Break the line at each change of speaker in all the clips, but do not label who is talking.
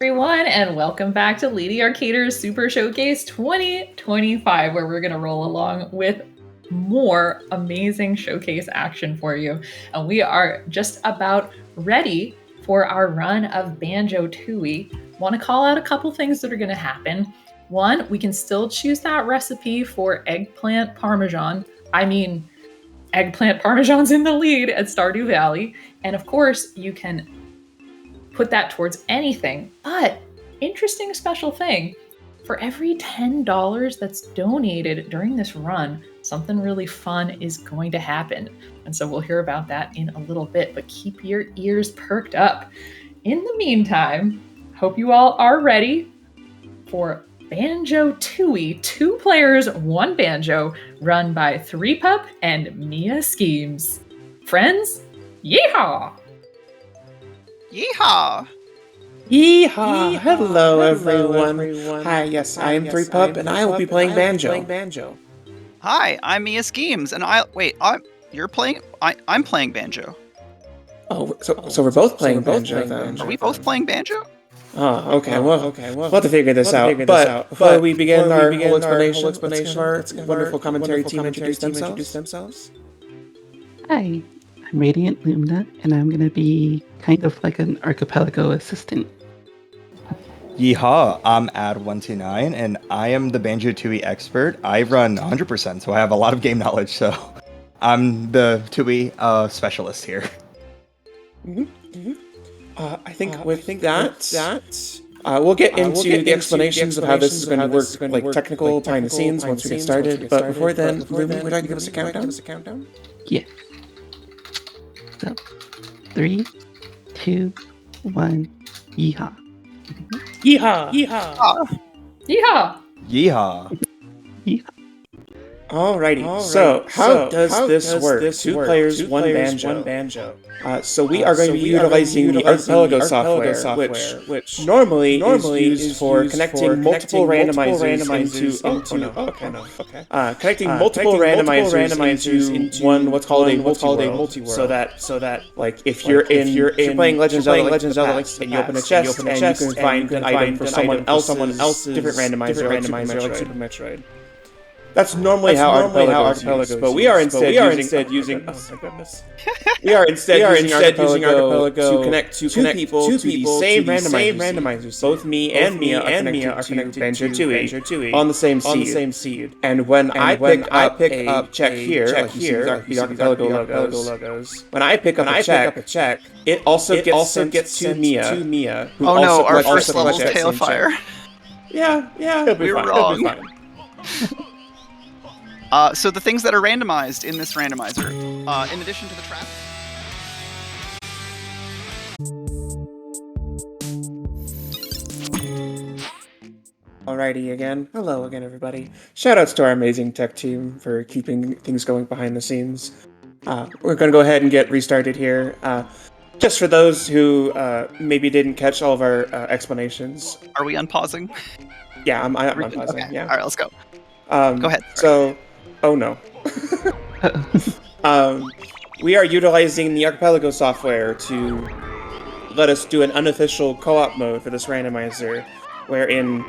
everyone, and welcome back to Lady Arcader's Super Showcase 2025, where we're going to roll along with more amazing showcase action for you. And we are just about ready for our run of Banjo-Tooie. Want to call out a couple things that are going to happen. One, we can still choose that recipe for eggplant parmesan. Eggplant parmesan's in the lead at Stardew Valley. And of course, you can put that towards anything. But interesting special thing, for every $10 that's donated during this run, something really fun is going to happen. And so we'll hear about that in a little bit, but keep your ears perked up. In the meantime, hope you all are ready for Banjo-Tooie, 2 players, 1 banjo, run by threepup and MiaSchemes. Friends, yeehaw!
Yeehaw!
Yeehaw! Hello, everyone. Hi, yes, I am threepup, and I will be playing Banjo.
Hi, I'm MiaSchemes, and I'm playing Banjo.
Oh, so we're both playing Banjo then.
Are we both playing Banjo?
Oh, okay. Well, we'll have to figure this out. But before we begin our whole explanation, our wonderful commentary team introduce themselves.
Hi, I'm RadiantLumina, and I'm going to be kind of like an archipelago assistant.
Yeehaw, I'm Ad129, and I am the Banjo-Tooie expert. I run 100%, so I have a lot of game knowledge, so I'm the Tooie specialist here.
I think with that, we'll get into the explanations of how this is going to work, like technical behind the scenes once we get started. But before then, Lumi, would you like to give us a countdown?
Yeah. So, 3, 2, 1, yeehaw.
Yeehaw!
Yeehaw!
Yeehaw!
Yeehaw.
Alrighty, so how does this work? 2 players, 1 banjo. So we are going to be utilizing the archipelago software, which normally is used for connecting multiple randomizers into one what's called a multi-world. So that like if you're playing Legends of Zelda and you open a chest and you can find an item for someone else's different randomizer like Super Metroid. That's normally how archipelagos use, but we are instead using archipelago to connect two people to the same randomizers. Both me and Mia are connected to Banjo-Tooie on the same seed. And when I pick up check here, like the archipelago logos, when I pick up a check, it also gets to Mia.
Oh no, our first level's Tailfire.
Yeah,
we were wrong. So the things that are randomized in this randomizer, in addition to the trap.
Alrighty again. Hello again, everybody. Shoutouts to our amazing tech team for keeping things going behind the scenes. We're going to go ahead and get restarted here. Just for those who maybe didn't catch all of our explanations.
Are we unpausing?
Yeah, I'm unpausing.
Okay.
Yeah.
All right, let's go. Go ahead.
So, oh no. We are utilizing the archipelago software to let us do an unofficial co-op mode for this randomizer, wherein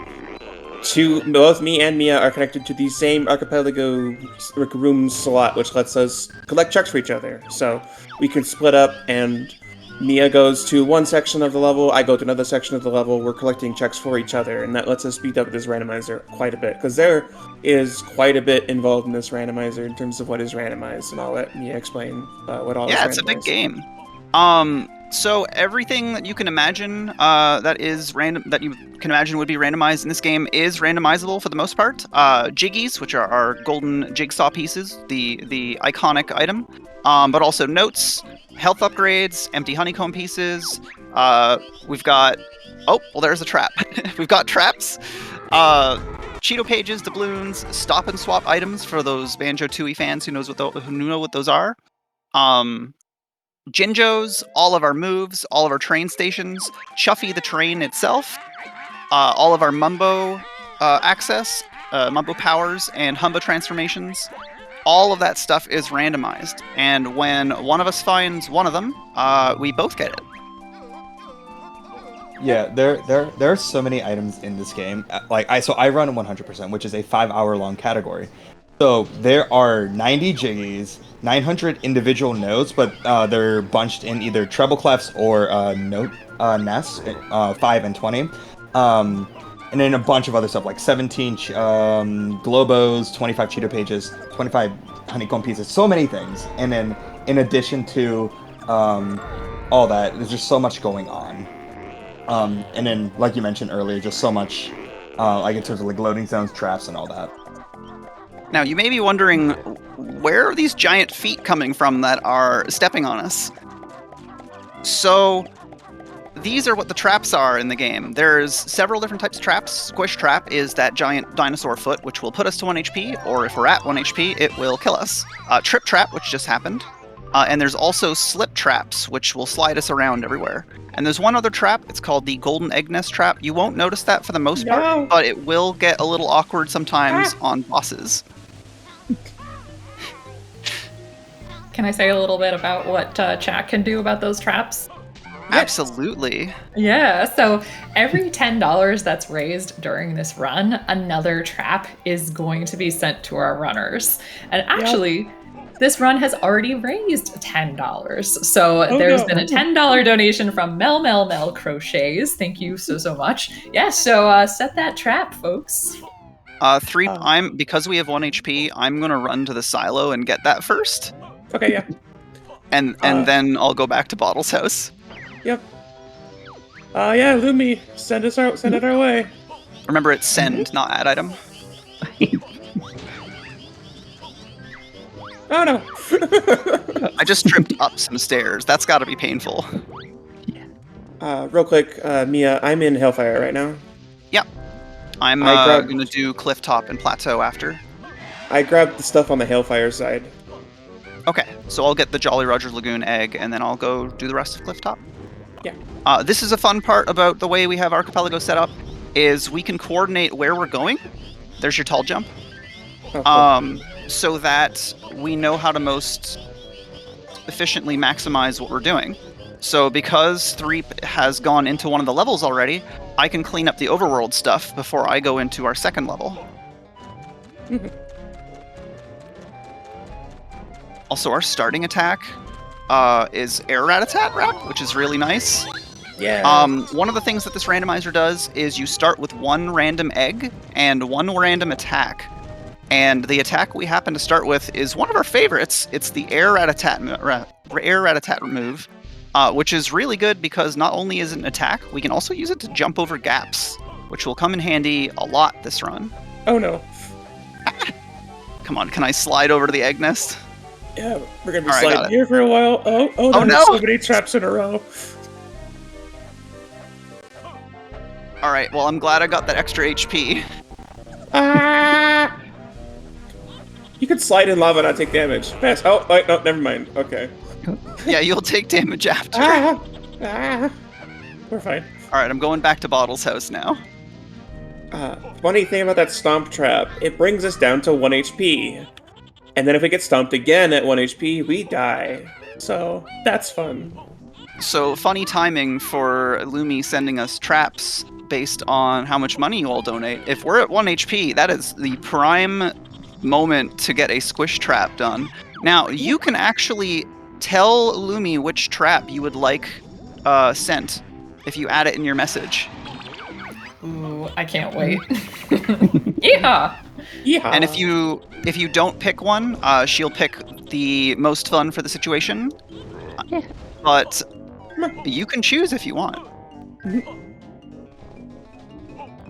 both me and Mia are connected to the same archipelago room slot, which lets us collect checks for each other. So we can split up, and Mia goes to one section of the level, I go to another section of the level, we're collecting checks for each other, and that lets us speed up this randomizer quite a bit, because there is quite a bit involved in this randomizer in terms of what is randomized, and I'll let Mia explain what all is randomized.
Yeah, it's a big game. So everything that you can imagine that you can imagine would be randomized in this game is randomizable for the most part. Jiggies, which are our golden jigsaw pieces, the iconic item, but also notes, health upgrades, empty honeycomb pieces. We've got there's a trap. We've got traps, Cheeto pages, doubloons, stop and swap items for those Banjo-Tooie fans who know what those are. Jinjos, all of our moves, all of our train stations, Chuffy the train itself, all of our Mumbo access, Mumbo powers, and Humba transformations. All of that stuff is randomized, and when one of us finds one of them, we both get it.
Yeah, there are so many items in this game. So I run 100%, which is a 5-hour long category. So there are 90 jiggies, 900 individual notes, but they're bunched in either treble clefs or note nests, 5 and 20. And then a bunch of other stuff like 17 globos, 25 cheater pages, 25 honeycomb pieces, so many things. And then in addition to all that, there's just so much going on. And then, like you mentioned earlier, just so much, like in terms of like loading zones, traps, and all that.
Now, you may be wondering, where are these giant feet coming from that are stepping on us? So, these are what the traps are in the game. There's several different types of traps. Squish trap is that giant dinosaur foot, which will put us to 1 HP, or if we're at 1 HP, it will kill us. Trip trap, which just happened. And there's also slip traps, which will slide us around everywhere. And there's one other trap, it's called the golden egg nest trap. You won't notice that for the most part, but it will get a little awkward sometimes on bosses.
Can I say a little bit about what chat can do about those traps?
Absolutely.
Yeah, so every $10 that's raised during this run, another trap is going to be sent to our runners. And actually, this run has already raised $10. So there's been a $10 donation from Mel Crochets. Thank you so much. Yeah, so set that trap, folks.
Because we have 1 HP, I'm gonna run to the silo and get that first.
Okay, yeah.
And then I'll go back to Bottle's house.
Yep. Yeah, Lumi, send it our way.
Remember, it's send, not add item.
Oh no!
I just tripped up some stairs. That's got to be painful.
Real quick, Mia, I'm in Hellfire right now.
Yep. I'm gonna do cliff top and plateau after.
I grabbed the stuff on the Hellfire side.
Okay, so I'll get the Jolly Roger Lagoon egg, and then I'll go do the rest of cliff top.
Yeah.
This is a fun part about the way we have Archipelago set up, is we can coordinate where we're going. There's your tall jump.
Oh, cool.
So that we know how to most efficiently maximize what we're doing. So because Threep has gone into one of the levels already, I can clean up the overworld stuff before I go into our second level. Also, our starting attack is Air Rat-a-tat Rap, which is really nice.
Yeah.
One of the things that this randomizer does is you start with 1 random egg and 1 random attack. And the attack we happen to start with is one of our favorites. It's the Air Rat-a-tat move, which is really good because not only is it an attack, we can also use it to jump over gaps, which will come in handy a lot this run.
Oh no.
Come on, can I slide over to the egg nest?
Yeah, we're gonna be
All right,
sliding here for a while. Oh
no!
There's so many traps in a row.
Alright, well, I'm glad I got that extra HP.
You could slide in lava and not take damage. Pass. Oh, no, never mind. Okay.
Yeah, you'll take damage after.
We're fine.
Alright, I'm going back to Bottle's house now.
Funny thing about that stomp trap, it brings us down to 1 HP. And then if we get stomped again at 1 HP, we die. So, that's fun.
So, funny timing for Lumi sending us traps based on how much money you all donate. If we're at 1 HP, that is the prime moment to get a squish trap done. Now, you can actually tell Lumi which trap you would like sent if you add it in your message.
Ooh, I can't wait. Yeah.
Yeah.
And if you don't pick one, she'll pick the most fun for the situation.
Yeah.
But you can choose if you want.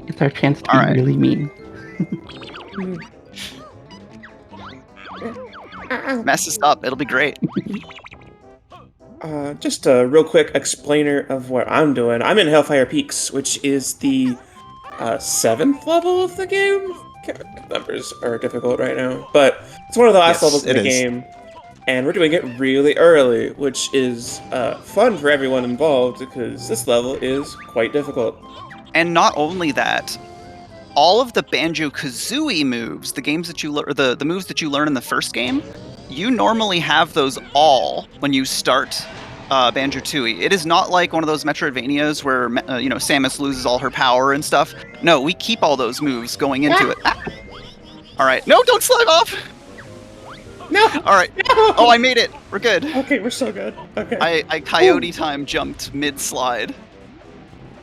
It's our chance to be really mean.
Mess this up, it'll be great.
Just a real quick explainer of what I'm doing. I'm in Hellfire Peaks, which is the 7th level of the game. Numbers are difficult right now, but it's one of the last levels in the game, and we're doing it really early, which is fun for everyone involved because this level is quite difficult.
And not only that, all of the Banjo-Kazooie moves, the moves that you learn in the first game, you normally have those all when you start Banjo-Tooie. It is not like one of those Metroidvanias where Samus loses all her power and stuff. No, we keep all those moves going into it. Ah! All right, no, don't slide off.
No.
All right.
No!
Oh, I made it. We're good.
Okay, we're so good. Okay.
I coyote time jumped mid slide.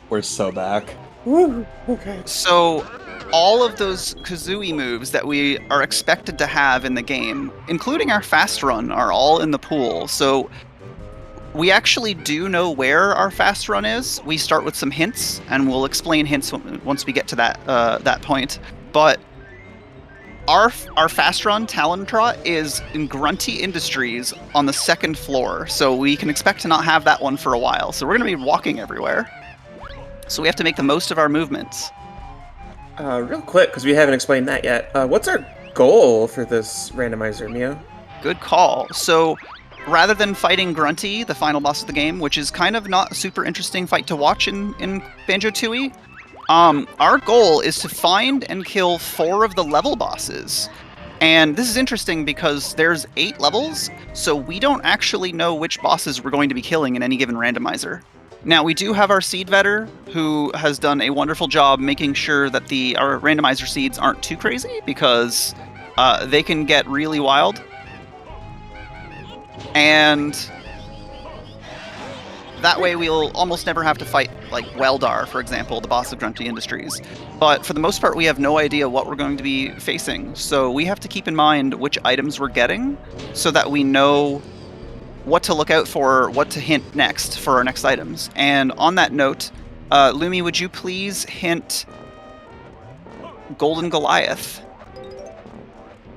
We're so back.
Woo. Okay.
So all of those Kazooie moves that we are expected to have in the game, including our fast run, are all in the pool. So we actually do know where our fast run is. We start with some hints, and we'll explain hints once we get to that point. But our fast run, Talon Trot, is in Grunty Industries on the 2nd floor, so we can expect to not have that one for a while. So we're going to be walking everywhere. So we have to make the most of our movements.
Real quick, because we haven't explained that yet. What's our goal for this randomizer, Mia?
Good call. So rather than fighting Grunty, the final boss of the game, which is kind of not a super interesting fight to watch in Banjo-Tooie, our goal is to find and kill 4 of the level bosses. And this is interesting because there's 8 levels, so we don't actually know which bosses we're going to be killing in any given randomizer. Now, we do have our seed vetter, who has done a wonderful job making sure that our randomizer seeds aren't too crazy, because they can get really wild. And that way we'll almost never have to fight, like, Weldar, for example, the boss of Grunty Industries. But for the most part, we have no idea what we're going to be facing, so we have to keep in mind which items we're getting, so that we know what to look out for, what to hint next for our next items. And on that note, Lumi, would you please hint Golden Goliath?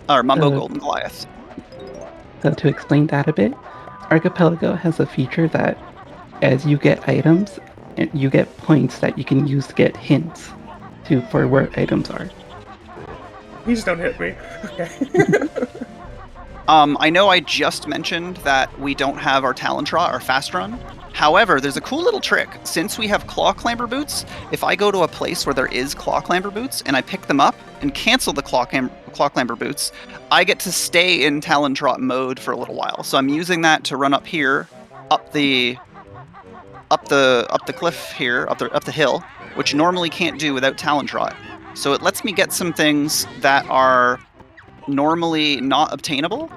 Or Mumbo Golden Goliath.
So to explain that a bit, Archipelago has a feature that as you get items, you get points that you can use to get hints for where items are.
Please don't hit me. Okay.
I know I just mentioned that we don't have our Talon Trot, our fast run. However, there's a cool little trick. Since we have Claw Clamber Boots, if I go to a place where there is Claw Clamber Boots and I pick them up and cancel the Claw Clamber Boots, I get to stay in Talon Trot mode for a little while. So I'm using that to run up here, up the cliff here, up the hill, which normally can't do without Talon Trot. So it lets me get some things that are normally not obtainable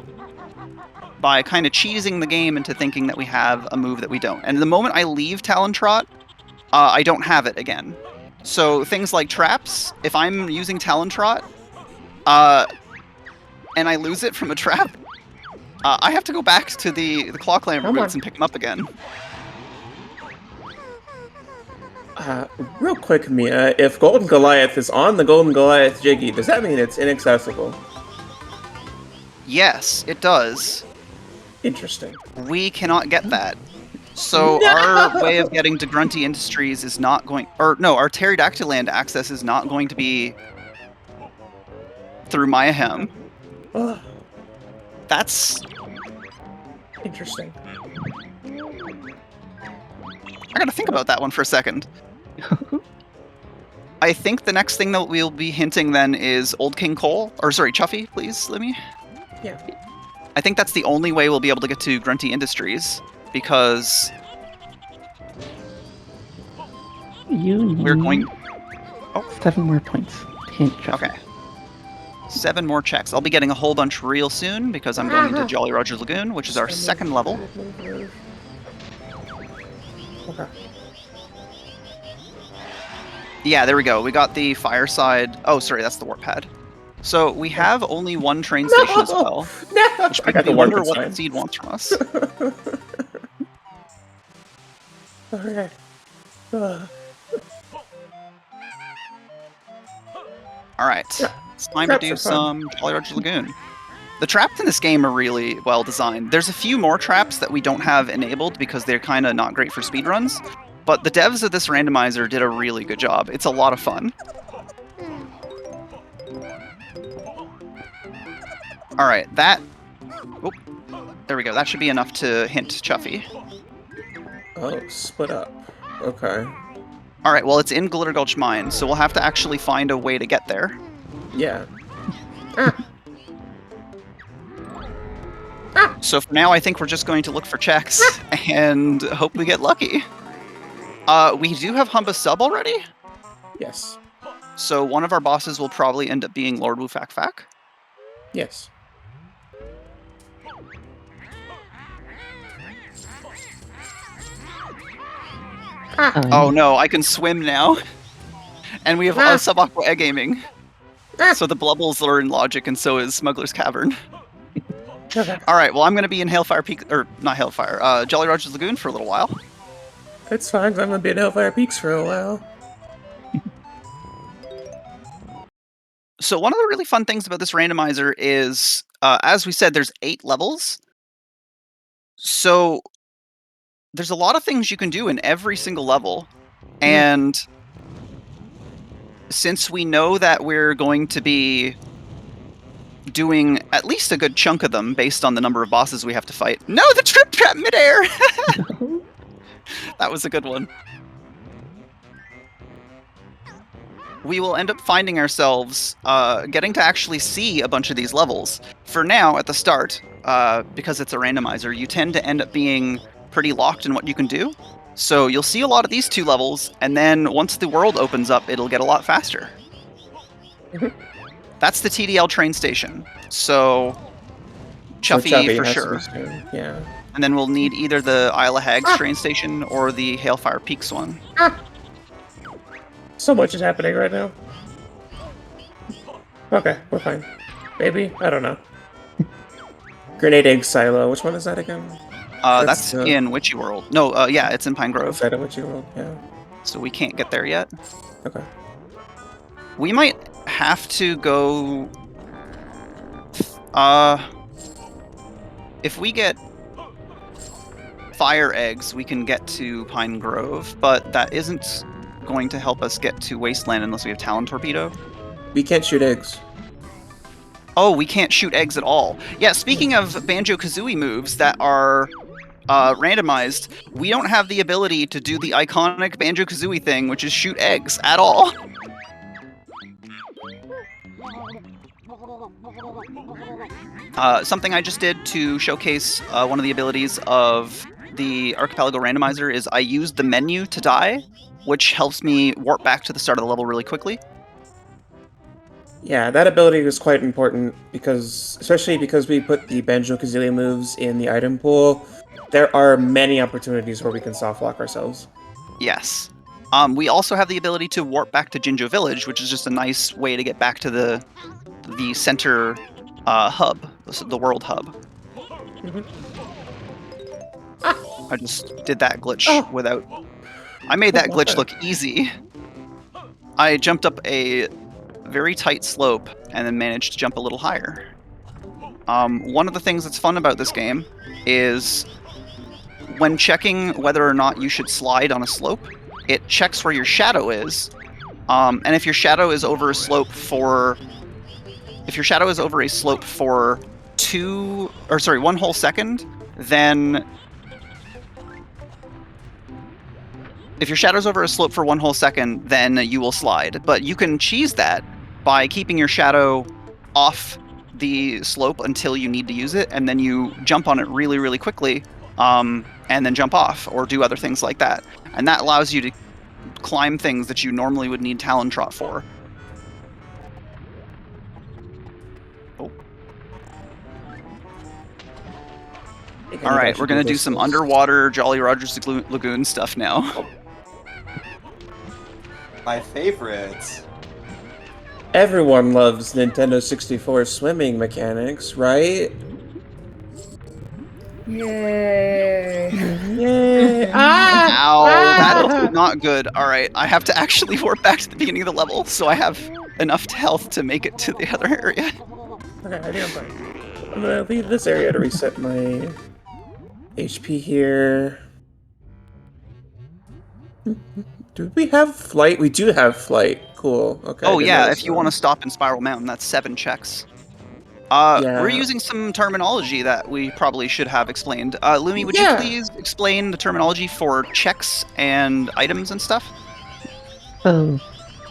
by kind of cheesing the game into thinking that we have a move that we don't. And the moment I leave Talon Trot, I don't have it again. So things like traps, if I'm using Talon Trot, and I lose it from a trap, I have to go back to the Claw Clamber Boots and pick them up again.
Real quick, Mia, if Golden Goliath is on the Golden Goliath Jiggy, does that mean it's inaccessible?
Yes, it does.
Interesting.
We cannot get that. So our way of getting to Grunty Industries is not going... Or, no, our Pterodactyl Land access is not going to be through MiaSchemes. That's...
Interesting.
I gotta think about that one for a second. I think the next thing that we'll be hinting then is Old King Cole. Or, sorry, Chuffy, please, let me.
Yeah.
I think that's the only way we'll be able to get to Grunty Industries, because we're going...
Oh, 7 more points. Hint, Chuffy.
Okay. 7 more checks. I'll be getting a whole bunch real soon, because I'm going into Jolly Roger Lagoon, which is our 2nd level.
Okay.
Yeah, there we go. We got the Fireside... Oh, sorry, that's the Warp Pad. So we have only 1 train station as well.
No!
Which
I got
makes me
the
wonder
warp
what
sign.
the seed wants from us.
Okay.
Alright. It's time to do some Jolly Roger Lagoon. The traps in this game are really well designed. There's a few more traps that we don't have enabled because they're kind of not great for speedruns. But the devs of this randomizer did a really good job. It's a lot of fun. Alright, that... Oop, there we go. That should be enough to hint Chuffy.
Oh, split up. Okay.
Alright, well, it's in Glitter Gulch Mine, so we'll have to actually find a way to get there.
Yeah. Ah! Ah!
So for now, I think we're just going to look for checks and hope we get lucky. We do have Humba sub already,
Yes.
so one of our bosses will probably end up being Lord Wu Fak Fak.
Yes.
Oh no, I can swim now. And we have Sub-Aqua Egg Aiming. So the Blubbles are in Logic, and so is Smuggler's Cavern.
Okay.
Alright, well I'm gonna be in Hailfire Peak, or not Hailfire, Jolly Roger's Lagoon for a little while.
It's fine, 'cause I'm gonna be at Hellfire Peaks for a while.
So one of the really fun things about this randomizer is, as we said, there's 8 levels. So there's a lot of things you can do in every single level. And since we know that we're going to be doing at least a good chunk of them based on the number of bosses we have to fight. No, the trip trap midair! That was a good one. We will end up finding ourselves getting to actually see a bunch of these levels. For now, at the start, because it's a randomizer, you tend to end up being pretty locked in what you can do. So you'll see a lot of these 2 levels, and then once the world opens up, it'll get a lot faster. That's the TDL train station. So Chuffy for
has to
sure.
be soon, yeah.
And then we'll need either the Isle of Hags train station or the Hailfire Peaks one.
So much is happening right now. Okay, we're fine. Maybe? I don't know. Grenade Egg Silo. Which one is that again?
That's in Witchy World. No, yeah, it's in Pine Grove.
Outside of Witchy World, yeah.
So we can't get there yet.
Okay.
We might have to go... if we get fire eggs, we can get to Pine Grove, but that isn't going to help us get to Wasteland unless we have Talon Torpedo.
We can't shoot eggs.
Oh, we can't shoot eggs at all. Yeah, speaking of Banjo-Kazooie moves that are randomized, we don't have the ability to do the iconic Banjo-Kazooie thing, which is shoot eggs, at all. Something I just did to showcase one of the abilities of the Archipelago Randomizer is I used the menu to die, which helps me warp back to the start of the level really quickly.
Yeah, that ability was quite important because, especially because we put the Banjo-Kazooie moves in the item pool, there are many opportunities where we can soft lock ourselves.
Yes. We also have the ability to warp back to Jinjo Village, which is just a nice way to get back to the center hub, the world hub. I just did that glitch without... I made that glitch look easy. I jumped up a very tight slope and then managed to jump a little higher. One of the things that's fun about this game is when checking whether or not you should slide on a slope, it checks where your shadow is. And if your shadow is over a slope for... If your shadow is over a slope for 1 whole second, then... If your shadow's over a slope for 1 whole second, then you will slide. But you can cheese that by keeping your shadow off the slope until you need to use it, and then you jump on it really, really quickly, and then jump off, or do other things like that. And that allows you to climb things that you normally would need Talon Trot for. Oh. Alright, we're gonna do some underwater Jolly Roger's Lagoon stuff now.
My favorite.
Everyone loves Nintendo 64 swimming mechanics, right?
Yay!
Yay!
Ow, that is not good. Alright, I have to actually warp back to the beginning of the level, so I have enough health to make it to the other area.
Okay, I think I'm fine. I'm gonna leave this area to reset my HP here. Do we have flight? We do have flight. Cool. Okay.
Oh yeah, if you want to stop in Spiral Mountain, that's 7 checks. We're using some terminology that we probably should have explained. Lumi, would you please explain the terminology for checks and items and stuff?
So,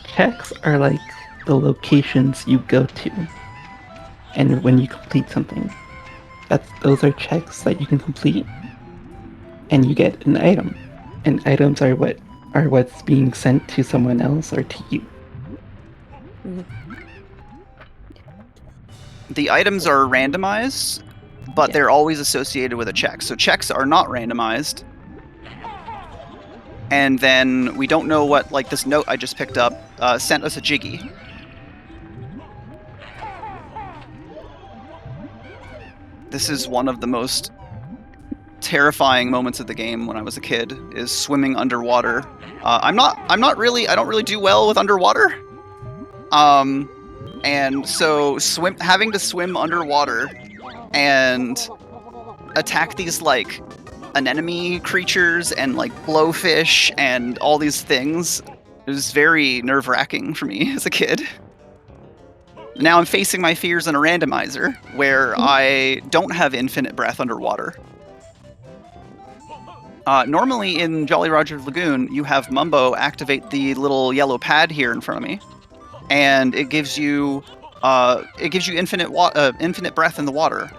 checks are like the locations you go to, and when you complete something. those are checks that you can complete, and you get an item. And items are what's being sent to someone else or to you.
The items are randomized, but they're always associated with a check. So checks are not randomized. And then we don't know what, like this note I just picked up sent us a Jiggy. This is one of the most terrifying moments of the game when I was a kid, is swimming underwater. I don't really do well with underwater. And so having to swim underwater and attack these like anemone creatures and like blowfish and all these things, it was very nerve-wracking for me as a kid. Now I'm facing my fears in a randomizer where I don't have infinite breath underwater. Normally in Jolly Roger Lagoon, you have Mumbo activate the little yellow pad here in front of me, and it gives you infinite breath in the water.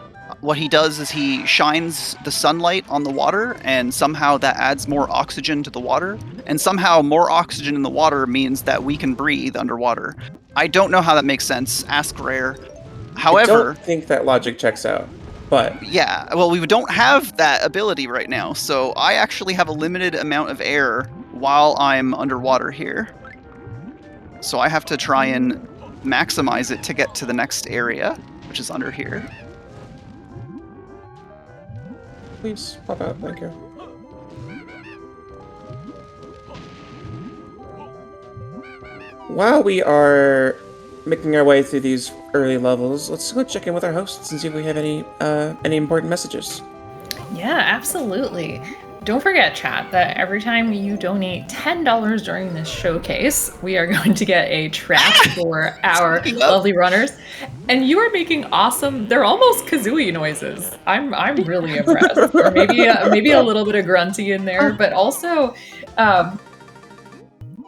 What he does is he shines the sunlight on the water, and somehow that adds more oxygen to the water, and somehow more oxygen in the water means that we can breathe underwater. I don't know how that makes sense. Ask Rare. However,
I don't think that logic checks out, but
yeah, well, we don't have that ability right now, so I actually have a limited amount of air while I'm underwater here. So I have to try and maximize it to get to the next area, which is under here.
please pop out. Thank you. While we are making our way through these early levels, let's go check in with our hosts and see if we have any important messages.
Yeah, absolutely. Don't forget, chat, that every time you donate $10 during this showcase, we are going to get a trap for our lovely runners. And you are making awesome, they're almost kazooie noises. I'm really impressed. Or maybe a little bit of grunty in there, but also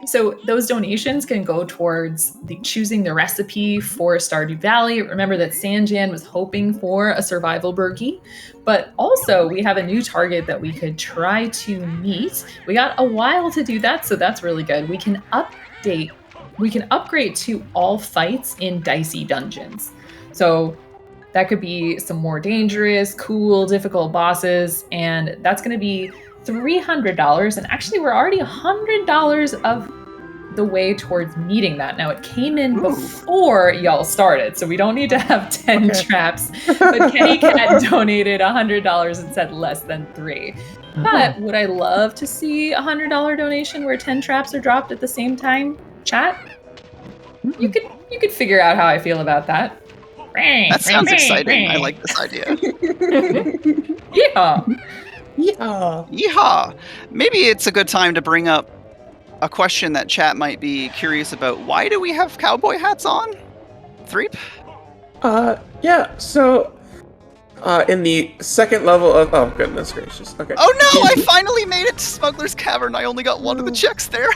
so those donations can go towards choosing the recipe for Stardew Valley. Remember that Sanjan was hoping for a survival burgie, but also we have a new target that we could try to meet. We got a while to do that, so that's really good. We can upgrade to all fights in dicey dungeons. So that could be some more dangerous, cool, difficult bosses, and that's going to be $300, and actually we're already $100 of the way towards meeting that. Now it came in before y'all started, so we don't need to have 10 traps, but Kenny Cat donated $100 and said less than 3. But would I love to see a $100 donation where 10 traps are dropped at the same time? Chat? You could figure out how I feel about that.
That sounds exciting. I like this idea.
Yeah.
Yeah.
Yeehaw! Maybe it's a good time to bring up a question that chat might be curious about. Why do we have cowboy hats on? Threep?
Yeah, so in the second level of oh goodness gracious. Okay.
Oh no, I finally made it to Smuggler's Cavern. I only got one of the checks there.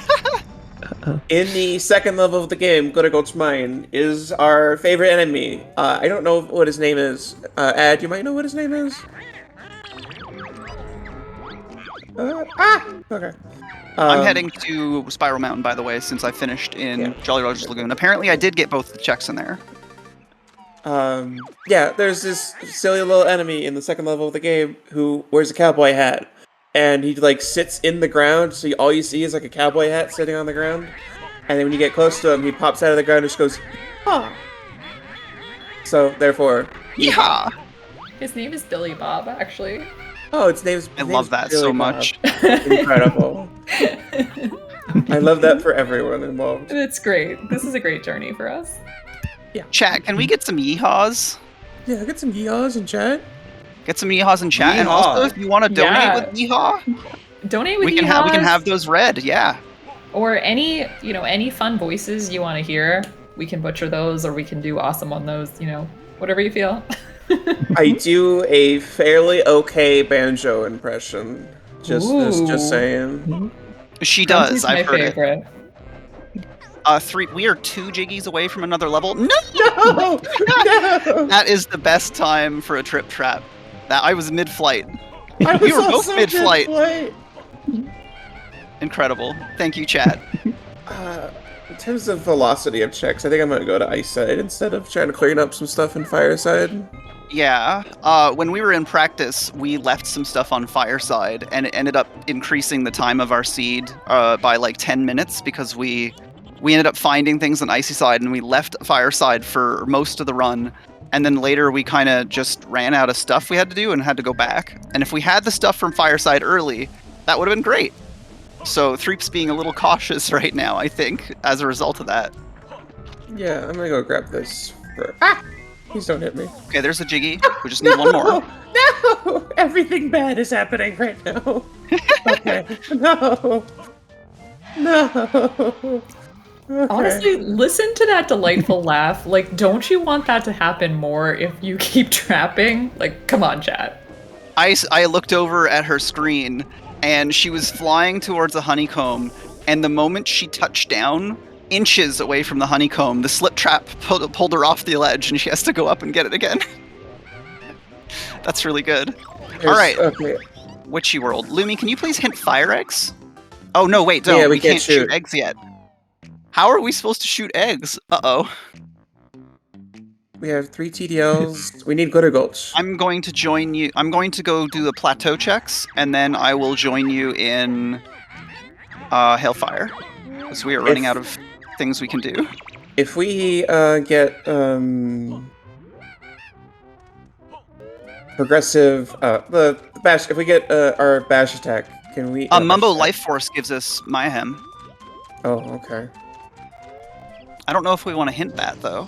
In the second level of the game, Good Gold's Mine is our favorite enemy. I don't know what his name is. Ad, you might know what his name is? Okay.
I'm heading to Spiral Mountain, by the way, since I finished in Jolly Roger's Lagoon. Apparently I did get both the checks in there.
Yeah, there's this silly little enemy in the second level of the game who wears a cowboy hat. And he, like, sits in the ground, so all you see is, like, a cowboy hat sitting on the ground. And then when you get close to him, he pops out of the ground and just goes, ah. So, therefore...
Yeehaw!
His name is Billy Bob, actually.
Oh, his name's
I love that
Billy
so
Bob.
much.
Incredible. I love that for everyone involved.
It's great. This is a great journey for us.
Yeah.
Chat, can we get some yeehaws?
Yeah, get some yeehaws in chat.
Get some yeehaws in chat, and also if you want to donate with yeehaw,
donate with
we can have those read, yeah.
Or any fun voices you want to hear, we can butcher those, or we can do awesome on those. Whatever you feel.
I do a fairly okay banjo impression. Just saying.
She does. I've heard
favorite.
it. We are 2 jiggies away from another level. No!
No!
That is the best time for a trip trap. That I was mid-flight.
I was
We were both
also
mid-flight.
mid-flight.
Incredible. Thank you, chat.
In terms of velocity of checks, I think I'm gonna go to Ice Side instead of trying to clean up some stuff in Fireside.
Yeah. When we were in practice, we left some stuff on Fireside, and it ended up increasing the time of our seed by like 10 minutes because we ended up finding things on Icy Side, and we left Fireside for most of the run. And then later we kind of just ran out of stuff we had to do and had to go back. And if we had the stuff from Fireside early, that would have been great. So Threep's being a little cautious right now, I think, as a result of that.
Yeah, I'm gonna go grab this. Please don't hit me.
Okay, there's a Jiggy. We just need one more.
No! Everything bad is happening right now. Okay. No. No. Okay.
Honestly, listen to that delightful laugh. Like, don't you want that to happen more if you keep trapping? Like, come on, chat.
I looked over at her screen, and she was flying towards the honeycomb, and the moment she touched down, inches away from the honeycomb, the slip trap pulled her off the ledge, and she has to go up and get it again. That's really good. All right.
Okay.
Witchy World. Lumi, can you please hint fire eggs? Oh, no, wait, don't.
Yeah,
we can't shoot
shoot
eggs yet. How are we supposed to shoot eggs? Uh-oh.
We have 3 TDLs. We need Glitter Gulch.
I'm going to join you. I'm going to go do the plateau checks, and then I will join you in Hailfire, because we are running out of things we can do.
If we get progressive the bash, if we get our bash attack, can we?
Mumbo Life Force gives us Mayhem.
Oh, okay.
I don't know if we want to hint that though.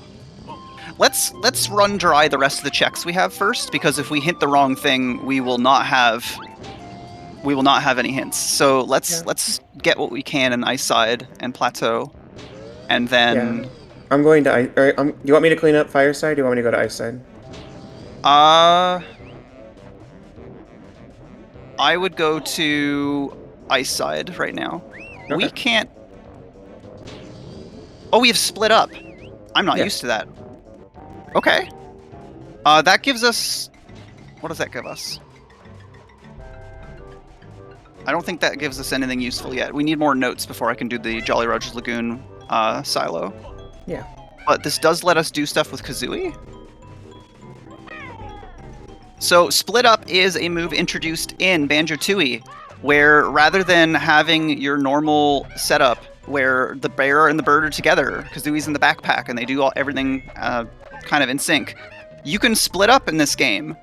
Let's run dry the rest of the checks we have first, because if we hint the wrong thing, we will not have any hints. So let's get what we can in Ice Side and Plateau, and then.
Yeah. I'm going to. Do you want me to clean up Fireside? Or do you want me to go to Ice Side?
I would go to Ice Side right now.
Okay.
We can't. Oh, we have split up. I'm not used to that. Okay. That gives us... What does that give us? I don't think that gives us anything useful yet. We need more notes before I can do the Jolly Roger's Lagoon silo.
Yeah.
But this does let us do stuff with Kazooie. So Split Up is a move introduced in Banjo-Tooie, where rather than having your normal setup where the bear and the bird are together, Kazooie's in the backpack, and they do everything kind of in sync, you can split up in this game.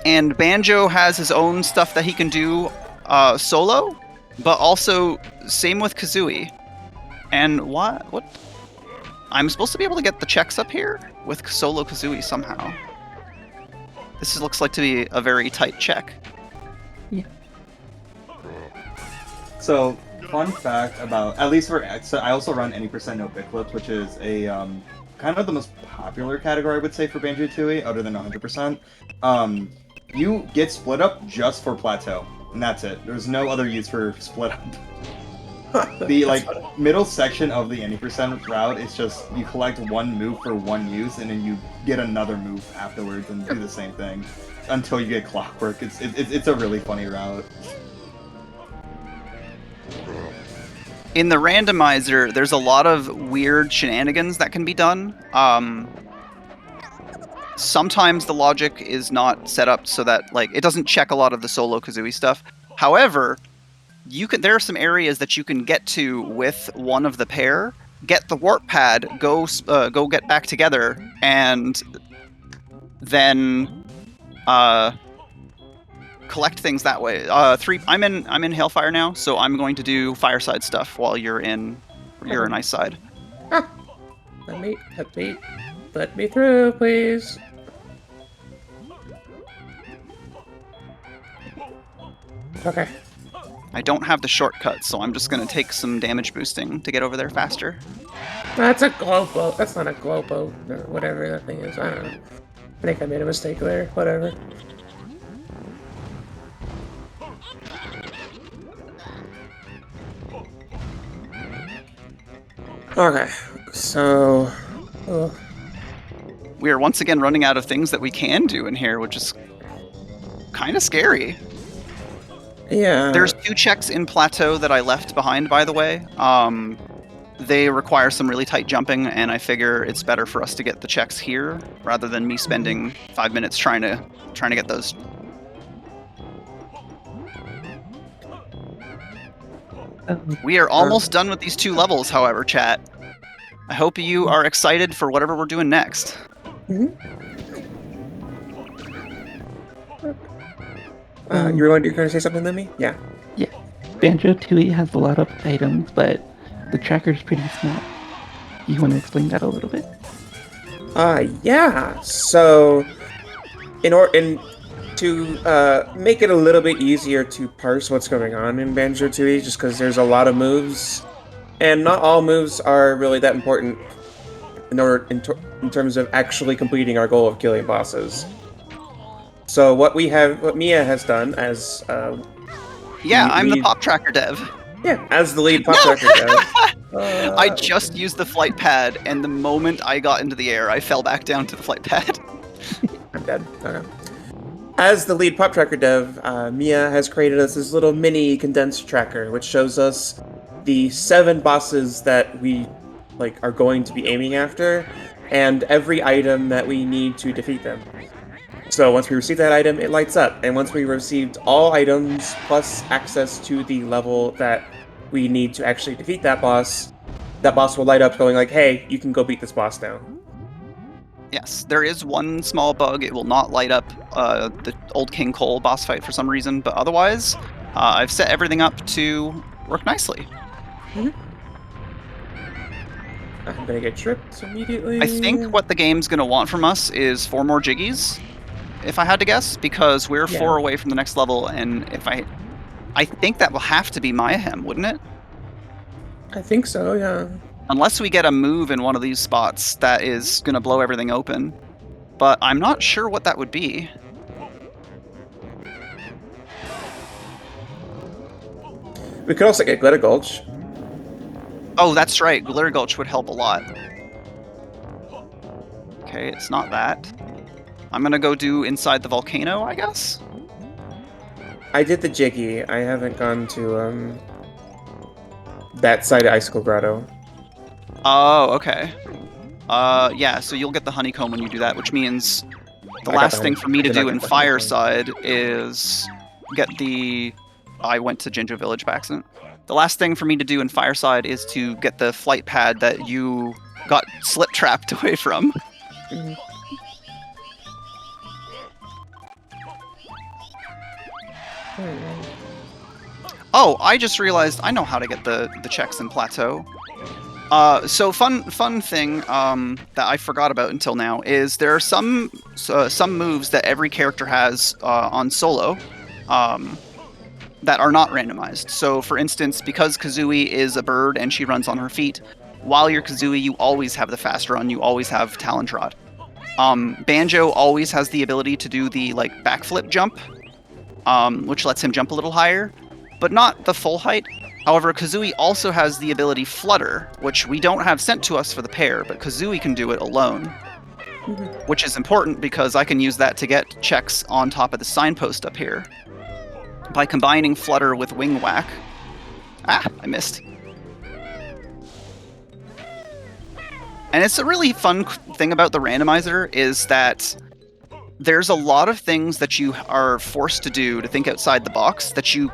And Banjo has his own stuff that he can do solo, but also same with Kazooie. And what? I'm supposed to be able to get the checks up here with solo Kazooie somehow. This looks like to be a very tight check.
Yeah.
So, fun fact about, at least for, so I also run any percent no bit clips, which is a kind of the most popular category I would say for Banjo-Tooie, other than 100%. You get split up just for plateau, and that's it. There's no other use for split up. The middle section of the any percent route is just you collect one move for one use, and then you get another move afterwards and do the same thing until you get clockwork. It's a really funny route.
In the randomizer, there's a lot of weird shenanigans that can be done. Sometimes the logic is not set up so that it doesn't check a lot of the solo Kazooie stuff. However, there are some areas that you can get to with one of the pair, get the warp pad, go get back together, and then collect things that way. I'm in Hailfire now, so I'm going to do Fireside stuff while you're in Ice Side.
Let me through, please. Okay.
I don't have the shortcut, so I'm just going to take some damage boosting to get over there faster.
That's a glow boat. That's not a glow boat, or whatever that thing is. I don't know. I think I made a mistake there. Whatever. Okay, so...
We are once again running out of things that we can do in here, which is kind of scary.
Yeah.
There's 2 checks in Plateau that I left behind, by the way. They require some really tight jumping, and I figure it's better for us to get the checks here rather than me spending 5 minutes trying to get those. We are almost done with these 2 levels, however, chat. I hope you are excited for whatever we're doing next.
You were going to say something, Lemmy? Yeah.
Yeah. Banjo-Tooie has a lot of items, but the tracker's pretty small. You want to explain that a little bit?
Yeah. So, to make it a little bit easier to parse what's going on in Banjo-Tooie, just because there's a lot of moves, and not all moves are really that important in terms of actually completing our goal of killing bosses. So what Mia has done as
I'm the pop tracker dev.
Yeah, as the lead pop tracker dev.
I just used the flight pad, and the moment I got into the air, I fell back down to the flight pad.
I'm dead. Okay. As the lead pop tracker dev, Mia has created us this little mini condensed tracker, which shows us the 7 bosses that we are going to be aiming after, and every item that we need to defeat them. So once we receive that item, it lights up, and once we received all items plus access to the level that we need to actually defeat that boss will light up going like, hey, you can go beat this boss now.
Yes, there is one small bug. It will not light up the Old King Cole boss fight for some reason, but otherwise, I've set everything up to work nicely.
I'm gonna get tripped immediately.
I think what the game's gonna want from us is 4 more jiggies, if I had to guess, because we're 4 away from the next level, and I think that will have to be MiaSchemes, wouldn't it?
I think so, yeah.
Unless we get a move in one of these spots that is gonna blow everything open. But I'm not sure what that would be.
We could also get Glitter Gulch.
Oh, that's right. Glitter Gulch would help a lot. Okay, it's not that. I'm gonna go do Inside the Volcano, I guess?
I did the Jiggy. I haven't gone to, that side of Icicle Grotto.
Oh, okay. Yeah, so you'll get the honeycomb when you do that, which means the last thing for me to do in Fireside is get the... I went to Jinjo Village by accident. The last thing for me to do in Fireside is to get the flight pad that you got slip-trapped away from. Oh, I just realized I know how to get the checks in Plateau. So fun thing that I forgot about until now is there are some moves that every character has on solo that are not randomized. So for instance, because Kazooie is a bird and she runs on her feet, while you're Kazooie, you always have the fast run, you always have Talon Trot. Banjo always has the ability to do the backflip jump, which lets him jump a little higher, but not the full height. However, Kazooie also has the ability Flutter, which we don't have sent to us for the pair, but Kazooie can do it alone. Which is important because I can use that to get checks on top of the signpost up here. By combining Flutter with Wing Whack. Ah, I missed. And it's a really fun thing about the randomizer is that there's a lot of things that you are forced to do to think outside the box that you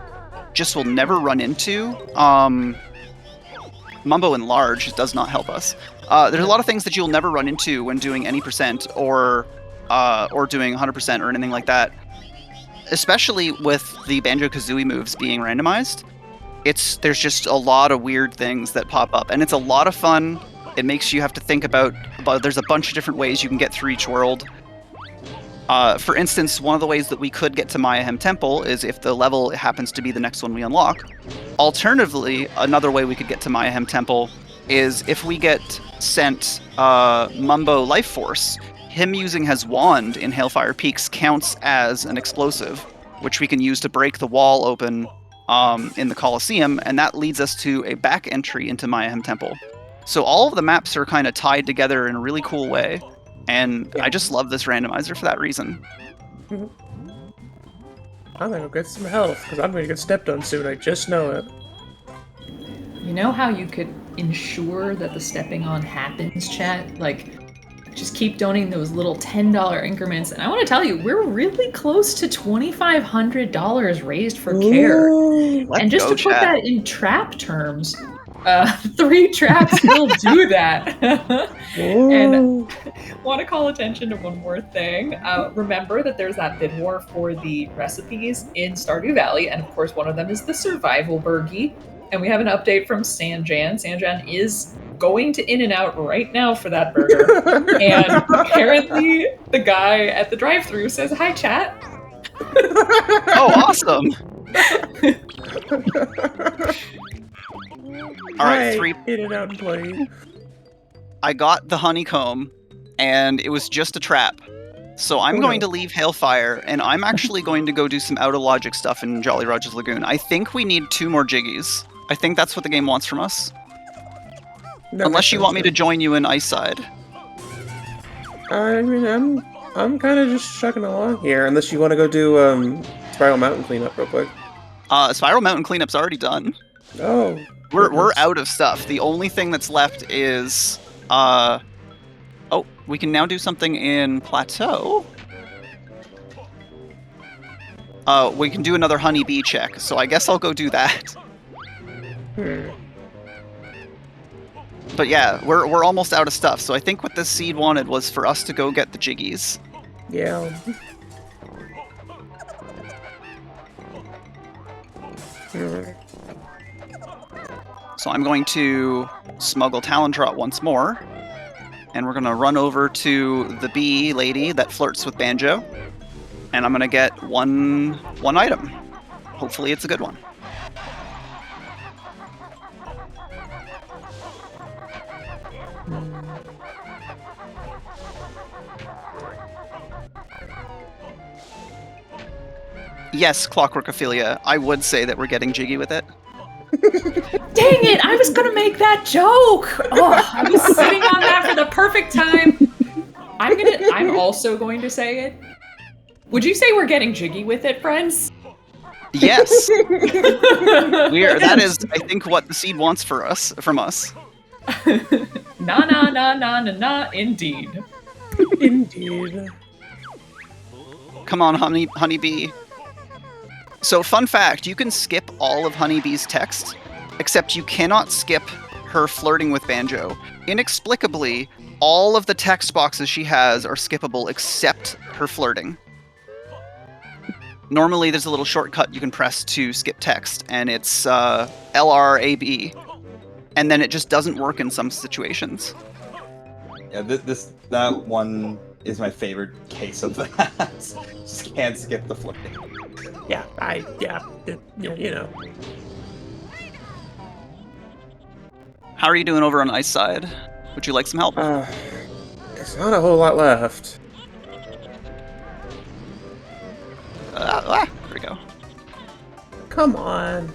just will never run into. Mumbo Enlarge does not help us. There's a lot of things that you'll never run into when doing any percent or doing 100% or anything like that. Especially with the Banjo-Kazooie moves being randomized, there's just a lot of weird things that pop up, and it's a lot of fun. It makes you have to think about there's a bunch of different ways you can get through each world. For instance, one of the ways that we could get to MiaSchemes Temple is if the level happens to be the next one we unlock. Alternatively, another way we could get to MiaSchemes Temple is if we get sent Mumbo Life Force. Him using his wand in Hailfire Peaks counts as an explosive, which we can use to break the wall open in the Colosseum, and that leads us to a back entry into MiaSchemes Temple. So all of the maps are kind of tied together in a really cool way, and I just love this randomizer for that reason.
I'm gonna go get some health, because I'm gonna get stepped on soon, I just know it.
You know how you could ensure that the stepping on happens, chat? Like, just keep donating those little $10 increments. And I want to tell you, we're really close to $2,500 raised for care.
Let's
And just
go,
to put
chat.
that in trap terms, 3 traps will do that. And want to call attention to one more thing. Remember that there's that bid war for the recipes in Stardew Valley, and of course one of them is the survival burgie. And we have an update from Sanjan. Sanjan is going to In-N-Out right now for that burger. And apparently the guy at the drive-thru says, "Hi, chat."
Oh, awesome! All right,
In-N-Out employee.
I got the honeycomb, and it was just a trap. So I'm going to leave Hailfire, and I'm actually going to go do some out-of-logic stuff in Jolly Roger's Lagoon. I think we need 2 more Jiggies. I think that's what the game wants from us.
No,
Unless you want me to join you in Ice Side.
I mean, I'm kind of just chugging along here, unless you want to go do Spiral Mountain cleanup real quick.
Spiral Mountain cleanup's already done.
Oh.
We're out of stuff. The only thing that's left is oh, we can now do something in Plateau. We can do another honeybee check, so I guess I'll go do that. But yeah, we're almost out of stuff, so I think what this seed wanted was for us to go get the Jiggies.
Yeah.
So I'm going to smuggle Talontrot once more, and we're gonna run over to the bee lady that flirts with Banjo, and I'm gonna get one item. Hopefully it's a good one. Yes, Clockwork Ophelia, I would say that we're getting jiggy with it.
Dang it! I was gonna make that joke. Oh, I was sitting on that for the perfect time. I'm also going to say it. Would you say we're getting jiggy with it, friends?
Yes. That is, I think, what the seed wants from us.
Na, indeed.
Indeed.
Come on, honeybee. So, fun fact, you can skip all of Honeybee's text, except you cannot skip her flirting with Banjo. Inexplicably, all of the text boxes she has are skippable except her flirting. Normally, there's a little shortcut you can press to skip text, and it's LRAB. And then it just doesn't work in some situations.
Yeah, that one is my favorite case of that. Just can't skip the flirting.
Yeah, you know.
How are you doing over on Ice Side? Would you like some help?
There's not a whole lot left.
There we go.
Come on.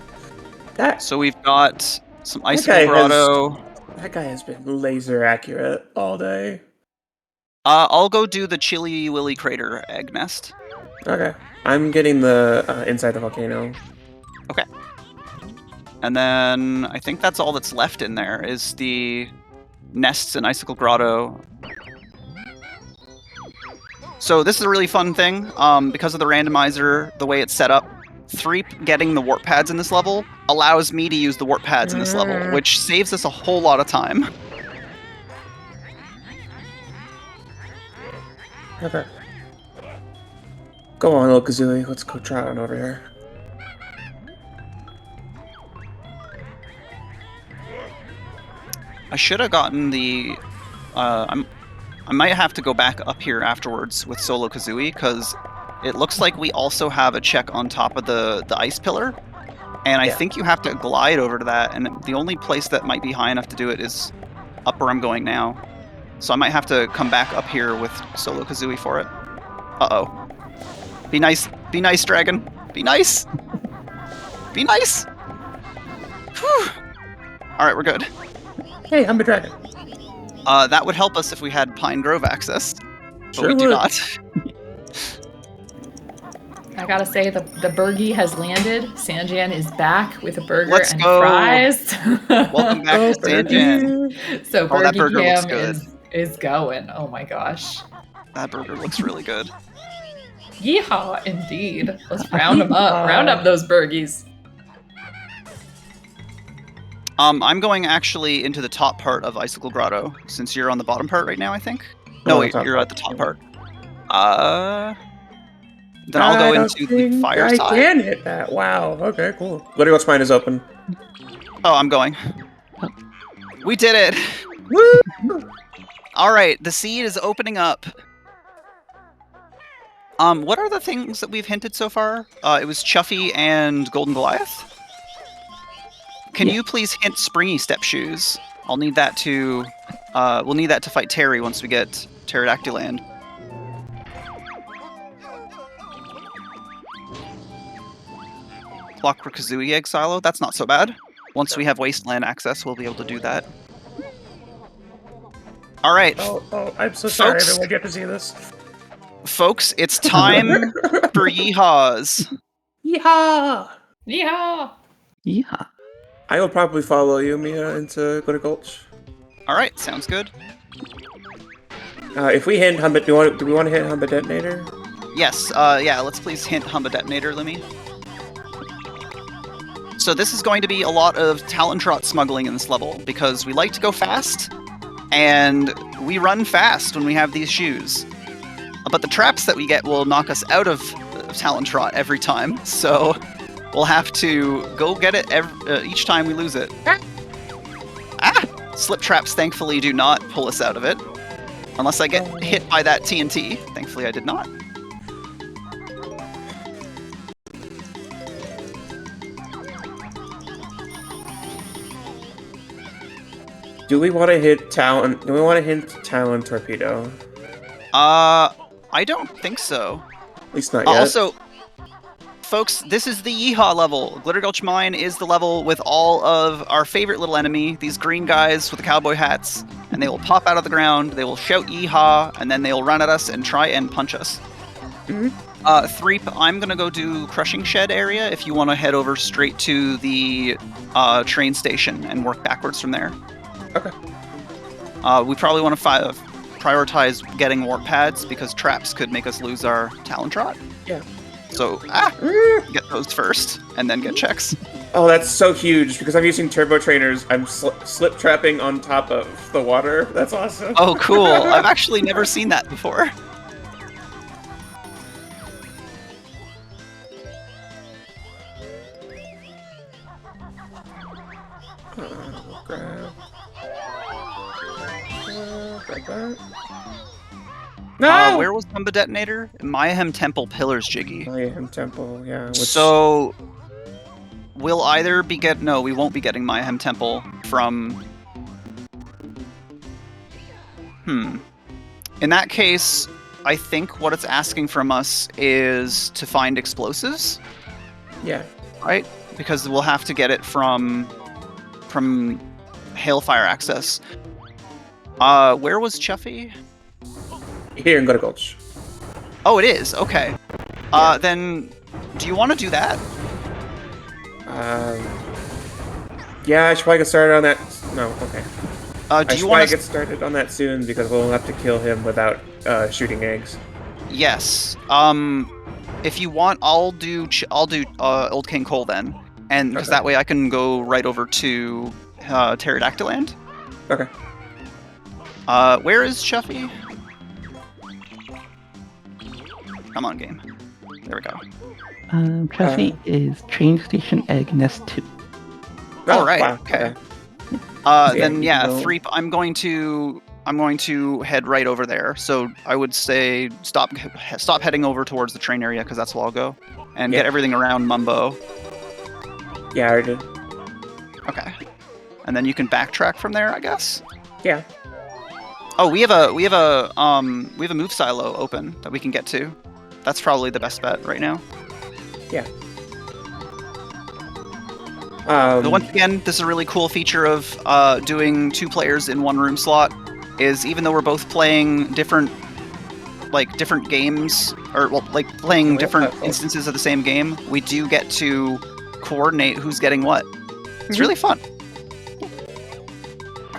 So we've got some Icicle Grotto.
That guy has been laser accurate all day.
I'll go do the Chili Willy Crater egg nest.
Okay. I'm getting the inside the volcano.
Okay. And then I think that's all that's left in there is the nests in Icicle Grotto. So this is a really fun thing. Because of the randomizer, the way it's set up, getting the warp pads in this level allows me to use the warp pads in this level, which saves us a whole lot of time.
Okay. Go on, little Kazooie. Let's go try on over here.
I should have gotten the... I might have to go back up here afterwards with Solo Kazooie, because it looks like we also have a check on top of the ice pillar. And I think you have to glide over to that, and the only place that might be high enough to do it is up where I'm going now. So I might have to come back up here with Solo Kazooie for it. Uh-oh. Be nice, dragon. Be nice. Be nice. Whew. Alright, we're good.
Hey, I'm a dragon.
That would help us if we had Pine Grove access, but
Sure
we do
would.
not.
I gotta say, the burgie has landed. Sanjan is back with a burger
Let's
and
go.
fries.
Welcome back to Sanjan.
So
Oh, that
Burgie
burger looks
Cam
good.
is going. Oh my gosh.
That burger looks really good.
Yeehaw, indeed. Let's round them up. Round up those burgies.
I'm going actually into the top part of Icicle Grotto, since you're on the bottom part right now, I think. No,
Oh,
wait,
top
you're
part.
at the top part. Then I'll go into the fire
I
side.
can hit that. Wow. Okay, cool. Glitter Spine is open.
Oh, I'm going. We did it!
Woo!
All right, the seed is opening up. What are the things that we've hinted so far? It was Chuffy and Golden Goliath. Can you please hint Springy Step Shoes? I'll need that to. We'll need that to fight Terry once we get Pterodactyland. Clockwork Kazooie Egg Silo. That's not so bad. Once we have Wasteland access, we'll be able to do that. All right.
Oh, I'm so sorry.
Folks.
Everyone get to see this.
Folks, it's time for yeehaws.
Yeehaw!
Yeehaw!
Yeah.
I will probably follow you, Mia, into Glitter Gulch.
All right, sounds good.
If we hint Humba, do we want to hit Humba Detonator?
Yes, yeah, let's please hint Humba Detonator, Limmy. So this is going to be a lot of Talon Trot smuggling in this level, because we like to go fast, and we run fast when we have these shoes. But the traps that we get will knock us out of Talon Trot every time, so we'll have to go get it each time we lose it. Ah! Slip traps thankfully do not pull us out of it. Unless I get hit by that TNT. Thankfully I did not.
Do we want to hit Talon? Do we want to hit Talon Torpedo?
I don't think so.
At least not yet.
Also, folks, this is the Yeehaw level. Glitter Gulch Mine is the level with all of our favorite little enemy, these green guys with the cowboy hats, and they will pop out of the ground, they will shout Yeehaw, and then they will run at us and try and punch us. Threep, I'm gonna go do Crushing Shed area if you want to head over straight to the train station and work backwards from there.
Okay.
We probably want to prioritize getting warp pads because traps could make us lose our Talon Trot.
Yeah.
So, get those first, and then get checks.
Oh, that's so huge, because I'm using turbo trainers. I'm slip trapping on top of the water. That's awesome.
Oh, cool. I've actually never seen that before.
Grab that. No!
Where was Humba Detonator? MiaSchemes Temple Pillars, Jiggy.
MiaSchemes Temple, yeah.
So, we'll either be no, we won't be getting MiaSchemes Temple from... In that case, I think what it's asking from us is to find explosives.
Yeah.
Right? Because we'll have to get it from Hailfire access. Where was Chuffy?
Here in Glitter Gulch.
Oh, it is. Okay. Then, do you want to do that?
Yeah, I should probably get started on that. No, okay.
Do you
want
want
to get started on that soon because we'll have to kill him without shooting eggs.
Yes. If you want, I'll do Old King Cole then, and because that way I can go right over to Pterodactyland.
Okay.
Where is Chuffy? Come on, game. There we go.
Chuffy is Train Station Egg Nest 2.
Oh, right.
Wow.
Okay. Then yeah, Threep. I'm going to head right over there. So I would say stop heading over towards the train area because that's where I'll go, and get everything around Mumbo.
Yeah, I already did.
Okay. And then you can backtrack from there, I guess.
Yeah.
Oh, we have a move silo open that we can get to. That's probably the best bet right now.
Yeah.
But once again, this is a really cool feature of doing 2 players in 1 room slot. Is even though we're both playing different games or well, like playing
Yeah,
different
platform.
instances of the same game, we do get to coordinate who's getting what. It's really fun.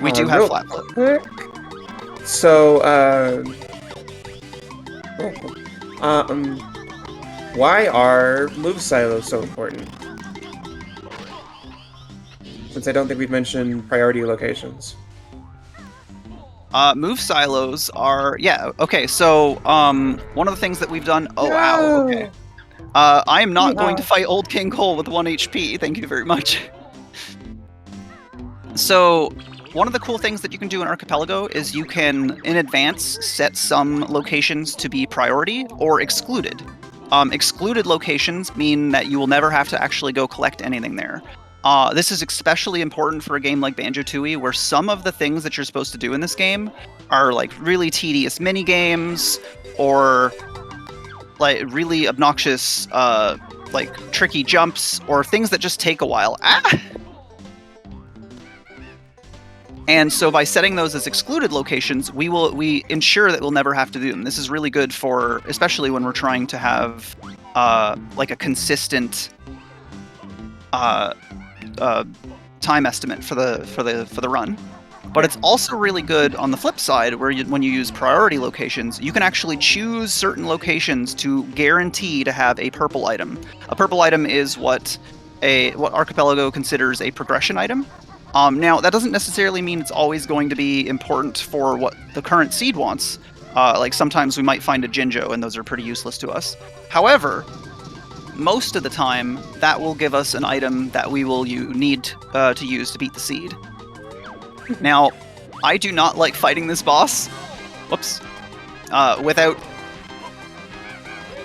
We do have
real
flat flip.
quick. So, why are move silos so important? Since I don't think we've mentioned priority locations.
Move silos are okay. So one of the things that we've done. Oh wow. Okay. I am not going to fight Old King Cole with 1 HP. Thank you very much. So one of the cool things that you can do in Archipelago is you can, in advance, set some locations to be priority or excluded. Excluded locations mean that you will never have to actually go collect anything there. This is especially important for a game like Banjo-Tooie, where some of the things that you're supposed to do in this game are like really tedious mini games or like really obnoxious, like tricky jumps or things that just take a while. And so by setting those as excluded locations, we ensure that we'll never have to do them. This is really good for, especially when we're trying to have like a consistent time estimate for the run. But it's also really good on the flip side, where when you use priority locations, you can actually choose certain locations to guarantee to have a purple item. A purple item is what Archipelago considers a progression item. Now, that doesn't necessarily mean it's always going to be important for what the current seed wants. Like sometimes we might find a Jinjo, and those are pretty useless to us. However, most of the time, that will give us an item that we will need to use to beat the seed. Now, I do not like fighting this boss. Whoops. I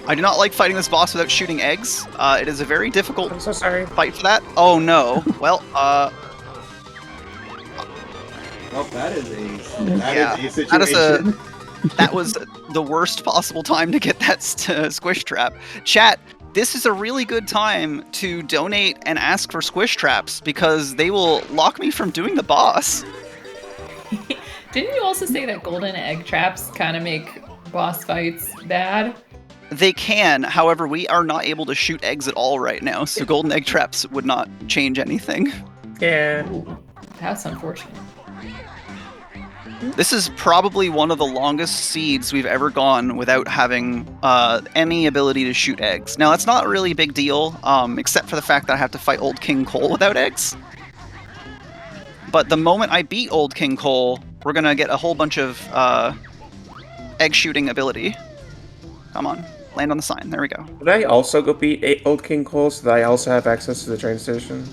do not like fighting this boss without shooting eggs. It is a very difficult
I'm so sorry.
fight for that. Oh no. Well,
Well, that is a
situation. That was the worst possible time to get that squish trap. Chat, this is a really good time to donate and ask for squish traps because they will lock me from doing the boss.
Didn't you also say that golden egg traps kind of make boss fights bad?
They can, however, we are not able to shoot eggs at all right now, so golden egg traps would not change anything.
Yeah.
Ooh, that's unfortunate.
This is probably one of the longest seeds we've ever gone without having any ability to shoot eggs. Now, that's not really a big deal, except for the fact that I have to fight Old King Cole without eggs. But the moment I beat Old King Cole, we're going to get a whole bunch of egg shooting ability. Come on, land on the sign. There we go.
Did I also go beat Old King Cole so that I also have access to the train station?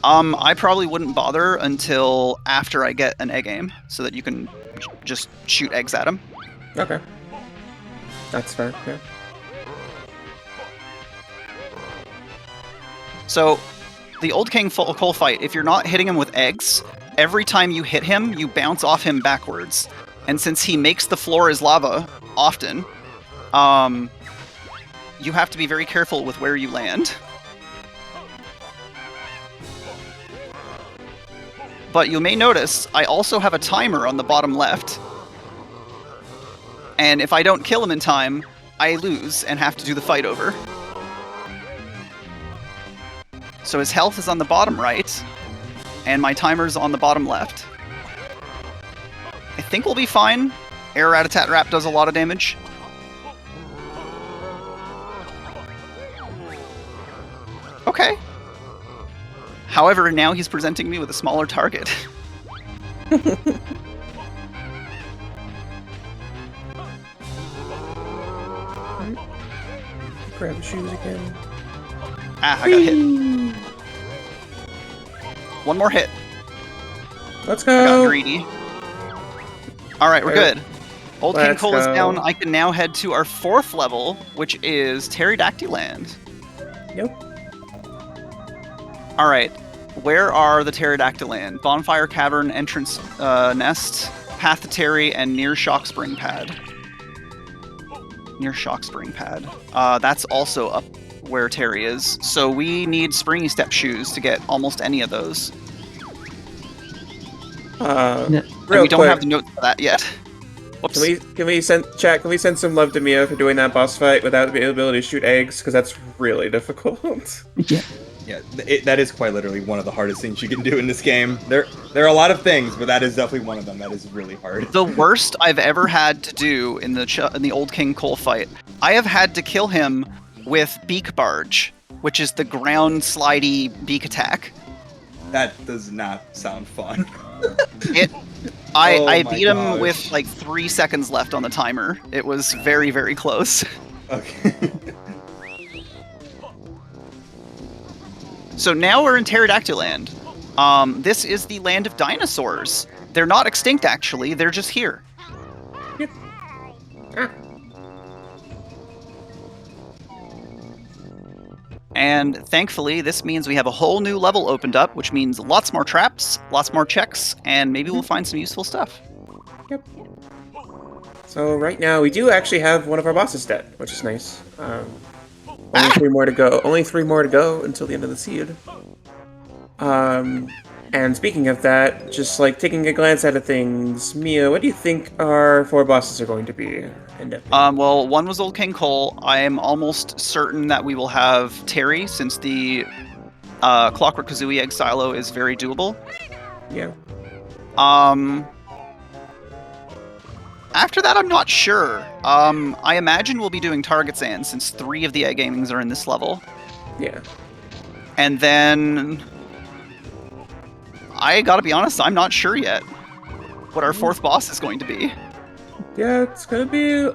I probably wouldn't bother until after I get an egg aim, so that you can just shoot eggs at him.
Okay. That's fair, yeah.
So, the Old King Cole fight, if you're not hitting him with eggs, every time you hit him, you bounce off him backwards. And since he makes the floor as lava often, you have to be very careful with where you land. But you may notice, I also have a timer on the bottom left. And if I don't kill him in time, I lose and have to do the fight over. So his health is on the bottom right, and my timer's on the bottom left. I think we'll be fine. Air Rat-a-tat Rap does a lot of damage. Okay. However, now he's presenting me with a smaller target.
Grab the shoes again.
Ah, I got hit. One more hit.
Let's
I
go!
got greedy. Alright, we're good. Old King
Let's
Cole is
go.
down. I can now head to our 4th level, which is Pterodactyl Land.
Yep.
Alright. Where are the Pterodactyl Land? Bonfire Cavern, Entrance Nest, Path to Terry, and near Shock Spring Pad. Near Shock Spring Pad. That's also up where Terry is. So we need Springy Step shoes to get almost any of those.
Yeah.
And we don't have the notes for that yet. Whoops.
Can we send some love to Mia for doing that boss fight without the ability to shoot eggs? Because that's really difficult.
Yeah.
Yeah, that is quite literally one of the hardest things you can do in this game. There are a lot of things, but that is definitely one of them. That is really hard.
The worst I've ever had to do in the Old King Cole fight, I have had to kill him with Beak Barge, which is the ground slidey beak attack.
That does not sound fun.
I
my
beat him
gosh.
with like 3 seconds left on the timer. It was very, very close.
Okay.
So now we're in Pterodactyl Land. This is the land of dinosaurs. They're not extinct, actually. They're just here.
Yep. Ah.
And thankfully, this means we have a whole new level opened up, which means lots more traps, lots more checks, and maybe we'll find some useful stuff.
Yep. So right now we do actually have one of our bosses dead, which is nice. Only 3 more to go. Only 3 more to go until the end of the seed. And speaking of that, just like taking a glance at things, Mia, what do you think our 4 bosses are going to be?
Well, one was Old King Cole. I am almost certain that we will have Terry, since the Clockwork Kazooie Egg Silo is very doable.
Yeah.
After that, I'm not sure. I imagine we'll be doing Target Sand, since 3 of the Egg Gamings are in this level.
Yeah.
And then... I gotta be honest, I'm not sure yet what our 4th boss is going to be.
Yeah, it's gonna be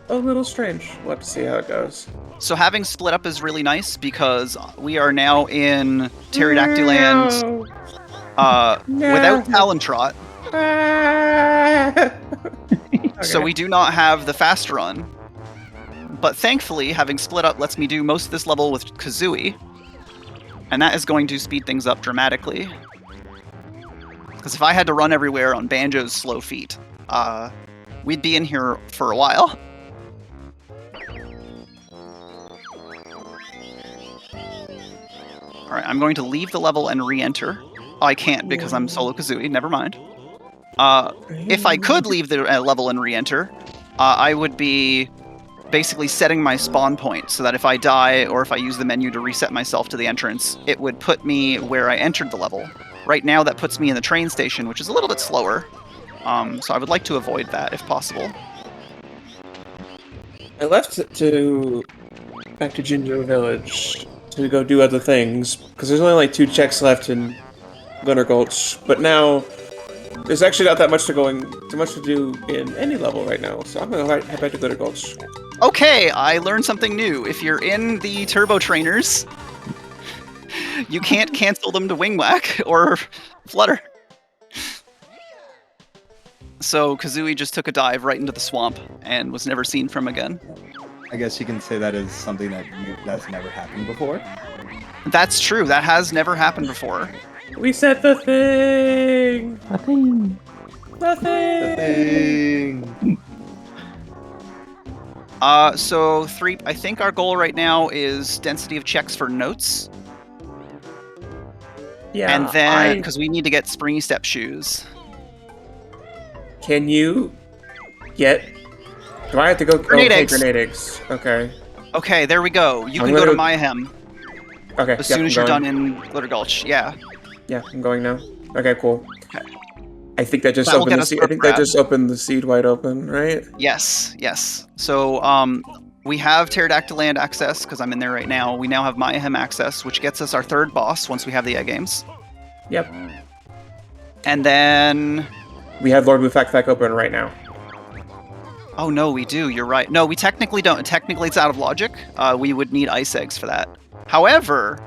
a little strange. We'll have to see how it goes.
So having split up is really nice, because we are now in Pterodactyl Land without Talontrot. So we do not have the fast run. But thankfully, having split up lets me do most of this level with Kazooie. And that is going to speed things up dramatically. Because if I had to run everywhere on Banjo's slow feet, we'd be in here for a while. Alright, I'm going to leave the level and re-enter. Oh, I can't because I'm solo Kazooie, never mind. If I could leave the level and re-enter, I would be basically setting my spawn point so that if I die or if I use the menu to reset myself to the entrance, it would put me where I entered the level. Right now that puts me in the train station, which is a little bit slower. So I would like to avoid that if possible.
I left back to Ginger Village to go do other things, because there's only like 2 checks left in Gunner Gulch, but now there's actually not that much to do in any level right now, so I'm gonna head back to Gunner Gulch.
Okay, I learned something new. If you're in the Turbo Trainers, you can't cancel them to Wing Whack or Flutter. So Kazooie just took a dive right into the swamp and was never seen from again.
I guess you can say that is something that's never happened before.
That's true. That has never happened before.
We set the thing!
Nothing.
The thing!
So I think our goal right now is density of checks for notes.
Yeah,
and then, because we need to get Springy Step shoes.
Can you get... Do I have to go...
Grenade eggs.
Grenade eggs. Okay.
Okay, there we go. You
I'm
can go to
gonna-
MiaSchemes
Okay,
as
yep,
soon as
I'm
you're
going.
done in Glitter Gulch. Yeah.
Yeah, I'm going now. Okay, cool.
Okay.
I think that just
That will
opened
get
the
us
seed.
for
I think that
grab.
just opened the seed wide open, right?
Yes, yes. So, we have Pterodactyl Land access, because I'm in there right now. We now have MiaSchemes access, which gets us our 3rd boss once we have the Egg Games.
Yep.
And then...
We have Lord Mufak open right now.
Oh no, we do. You're right. No, we technically don't. Technically, it's out of logic. We would need ice eggs for that. However,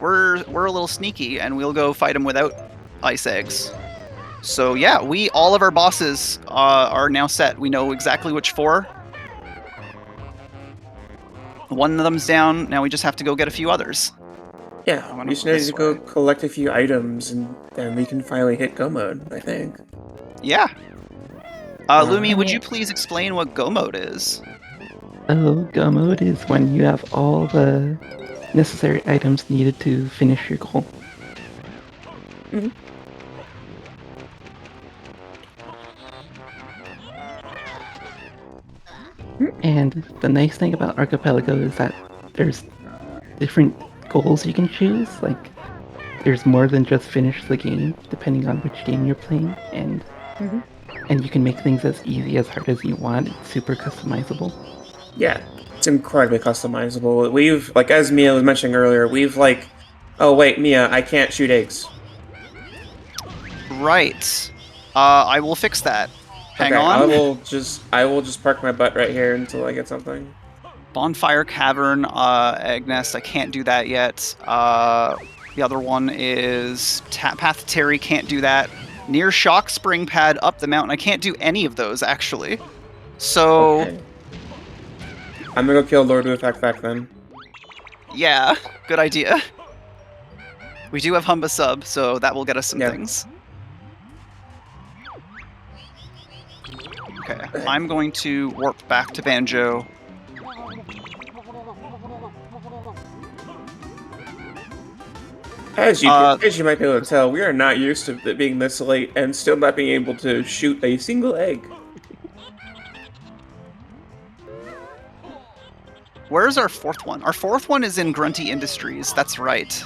we're a little sneaky, and we'll go fight them without ice eggs. So yeah, all of our bosses are now set. We know exactly which 4. One of them's down. Now we just have to go get a few others.
Yeah, we just need to go collect a few items, and then we can finally hit Go Mode, I think.
Yeah. Lumi, would you please explain what Go Mode is?
Oh, Go Mode is when you have all the necessary items needed to finish your goal. And the nice thing about Archipelago is that there's different goals you can choose. Like, there's more than just finish the game, depending on which game you're playing, and you can make things as easy as hard as you want. It's super customizable.
Yeah, it's incredibly customizable. We've, like, as Mia was mentioning earlier, we've like, oh wait, Mia, I can't shoot eggs.
Right. I will fix that. Hang
Okay,
on.
I will just park my butt right here until I get something.
Bonfire Cavern, Egg Nest. I can't do that yet. The other one is Path to Terry. Can't do that. Near Shock Spring Pad up the mountain. I can't do any of those actually. So
Okay. I'm gonna go kill Lord of the Fact then.
yeah, good idea. We do have Humba Sub, so that will get us some things. Okay, I'm going to warp back to Banjo.
As you might be able to tell, we are not used to it being this late and still not being able to shoot a single egg.
Where's our fourth one? Our fourth one is in Grunty Industries. That's right.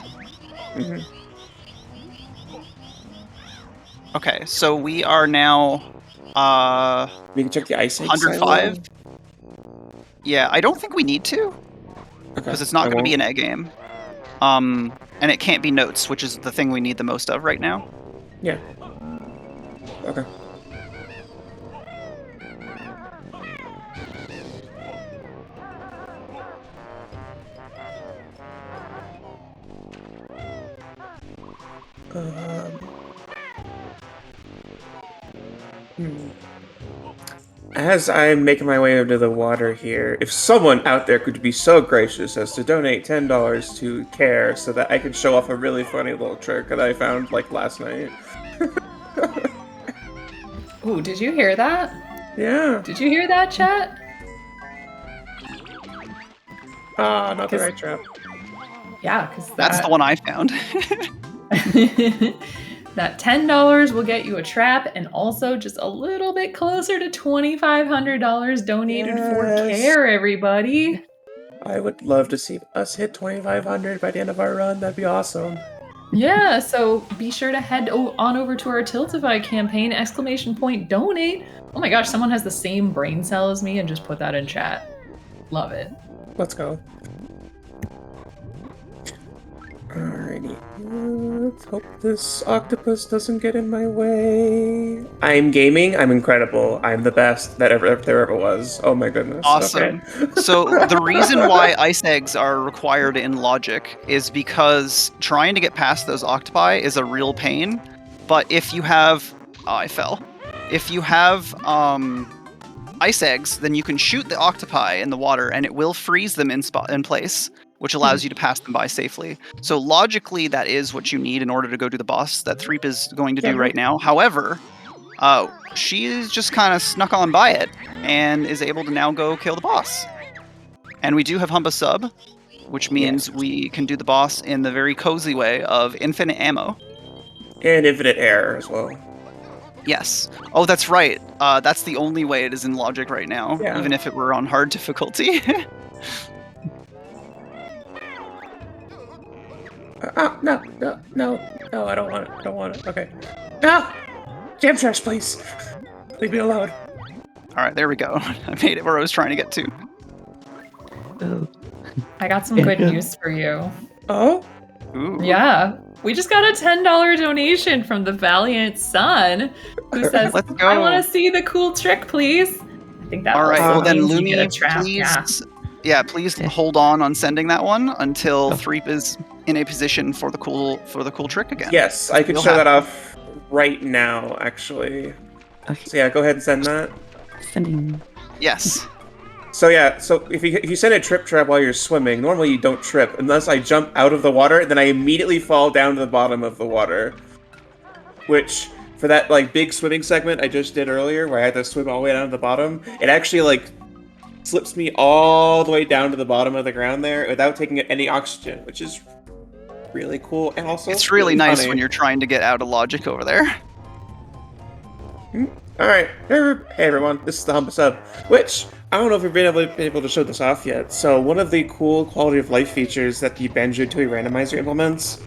Okay, so we are now
We can check the ice egg
105.
silo.
Yeah, I don't think we need to, because it's not going to be an egg game. And it can't be notes, which is the thing we need the most of right now.
Yeah. Okay. As I'm making my way into the water here, if someone out there could be so gracious as to donate $10 to Care so that I can show off a really funny little trick that I found like last night.
Ooh, did you hear that?
Yeah.
Did you hear that, chat?
Ah, not the right trap.
Yeah, because
That's the one I found.
that $10 will get you a trap and also just a little bit closer to $2,500 donated for Care, everybody.
I would love to see us hit 2,500 by the end of our run. That'd be awesome.
Yeah, so be sure to head on over to our Tiltify campaign, !donate. Oh my gosh, someone has the same brain cell as me and just put that in chat. Love it.
Let's go. Alrighty. Let's hope this octopus doesn't get in my way. I'm gaming. I'm incredible. I'm the best that there ever was. Oh my goodness.
Awesome.
Okay.
So the reason why ice eggs are required in Logic is because trying to get past those octopi is a real pain. But if you have... Oh, I fell. If you have ice eggs, then you can shoot the octopi in the water and it will freeze them in place, which allows you to pass them by safely. So logically, that is what you need in order to go do the boss that Threep is going to do right now. However, she's just kind of snuck on by it and is able to now go kill the boss. And we do have Humba Sub, which means we can do the boss in the very cozy way of infinite ammo.
And infinite air as well.
Yes. Oh, that's right. That's the only way it is in Logic right now, even if it were on hard difficulty.
No, I don't want it, okay. No! Jam trash, please! Leave me alone.
Alright, there we go. I made it where I was trying to get to.
I got some good news for you.
Oh?
Ooh.
Yeah. We just got a $10 donation from the Valiant Sun, who says,
Let's go.
I want to see the cool trick, please. I think that
Alright, well then Lumi,
please.
please hold on sending that one until Threep is in a position for the cool trick again.
Yes, I could show that off right now, actually.
Okay.
So yeah, go ahead and send that.
Sending.
Yes.
So yeah, so if you send a trip trap while you're swimming, normally you don't trip. Unless I jump out of the water, then I immediately fall down to the bottom of the water. Which, for that like big swimming segment I just did earlier, where I had to swim all the way down to the bottom, it actually like slips me all the way down to the bottom of the ground there without taking any oxygen, which is really cool. And also
it's really nice
funny.
when you're trying to get out of Logic over there.
Alright, hey everyone, this is the Humble Sub, which, I don't know if we've been able to show this off yet, so one of the cool quality of life features that the Banjo-Tooie Randomizer implements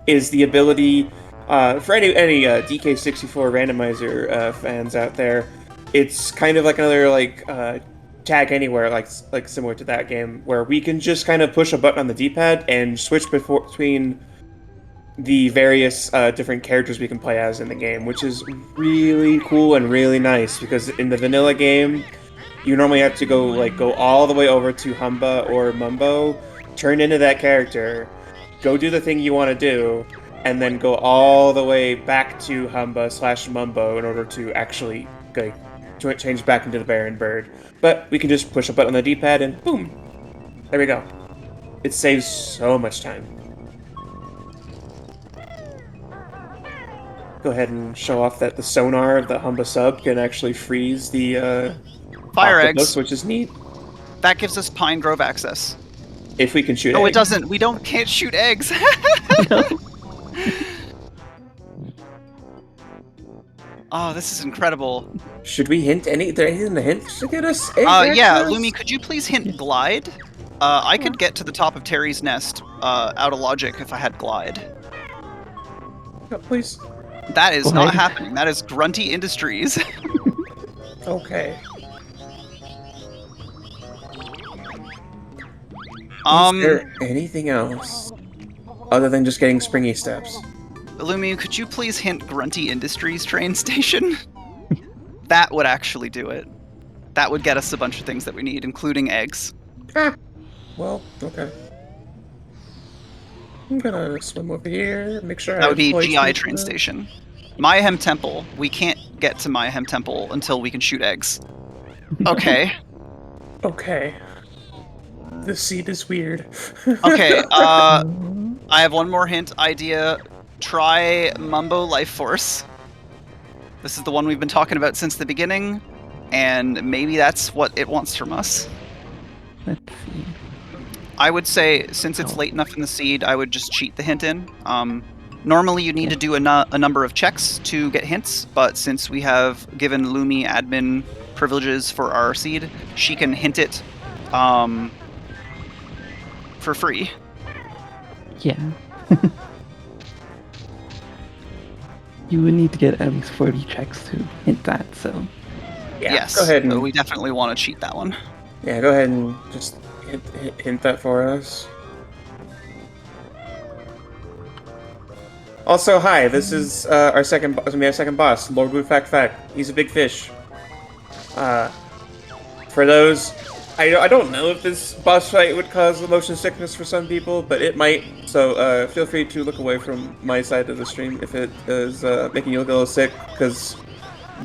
is the ability, for any DK64 Randomizer fans out there, it's kind of like another, tag anywhere, like similar to that game, where we can just kind of push a button on the D-pad and switch between the various different characters we can play as in the game, which is really cool and really nice, because in the vanilla game, you normally have to go all the way over to Humba or Mumbo, turn into that character, go do the thing you want to do, and then go all the way back to Humba/Mumbo in order to actually change back into the Baron Bird. But we can just push a button on the D-pad and boom, there we go. It saves so much time. Go ahead and show off that the sonar of the Humba sub can actually freeze the
Fire
octopus,
eggs.
which is neat.
That gives us Pine Grove access.
If we can shoot
No,
eggs.
it doesn't. We can't shoot eggs. Oh, this is incredible.
Should we hint any? There anything to hint to get us egg
Yeah,
access?
Lumi, could you please hint glide? I could get to the top of Terry's nest out of logic if I had glide.
Yeah, please.
That is
Glide?
not happening. That is Grunty Industries.
Okay.
Um,
Is there anything else other than just getting springy steps?
Lumi, could you please hint Grunty Industries train station? That would actually do it. That would get us a bunch of things that we need, including eggs.
Ah. Well, okay. I'm gonna swim over here, make sure
That would be
points
GI
with
train
the-
station. Miahem Temple. We can't get to Miahem Temple until we can shoot eggs. Okay.
Okay. This seat is weird.
Okay, I have one more hint idea. Try Mumbo Life Force. This is the one we've been talking about since the beginning, and maybe that's what it wants from us.
Let's see.
I would say, since it's
Oh.
late enough in the seed, I would just cheat the hint in. Normally you need to do a number of checks to get hints, but since we have given Lumi admin privileges for our seed, she can hint it for free.
Yeah. You would need to get at least 40 checks to hint that, so.
Yeah,
Yes,
go ahead and
so we definitely want to cheat that one.
yeah, go ahead and just hint that for us. Also, hi, this is our second boss, Lord Wu Fact Fact. He's a big fish. For those, I don't know if this boss fight would cause motion sickness for some people, but it might. So feel free to look away from my side of the stream if it is making you look a little sick, because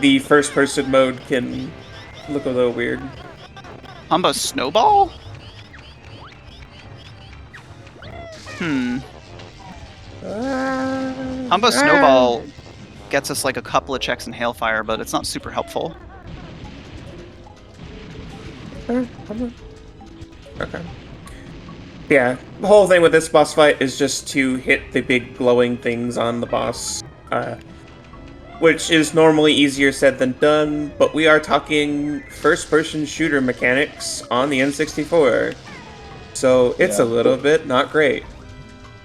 the first-person mode can look a little weird.
Humba Snowball? Humba Snowball gets us like a couple of checks in Hailfire, but it's not super helpful.
Okay. Yeah, the whole thing with this boss fight is just to hit the big glowing things on the boss, which is normally easier said than done, but we are talking first-person shooter mechanics on the N64, so it's a little bit not great.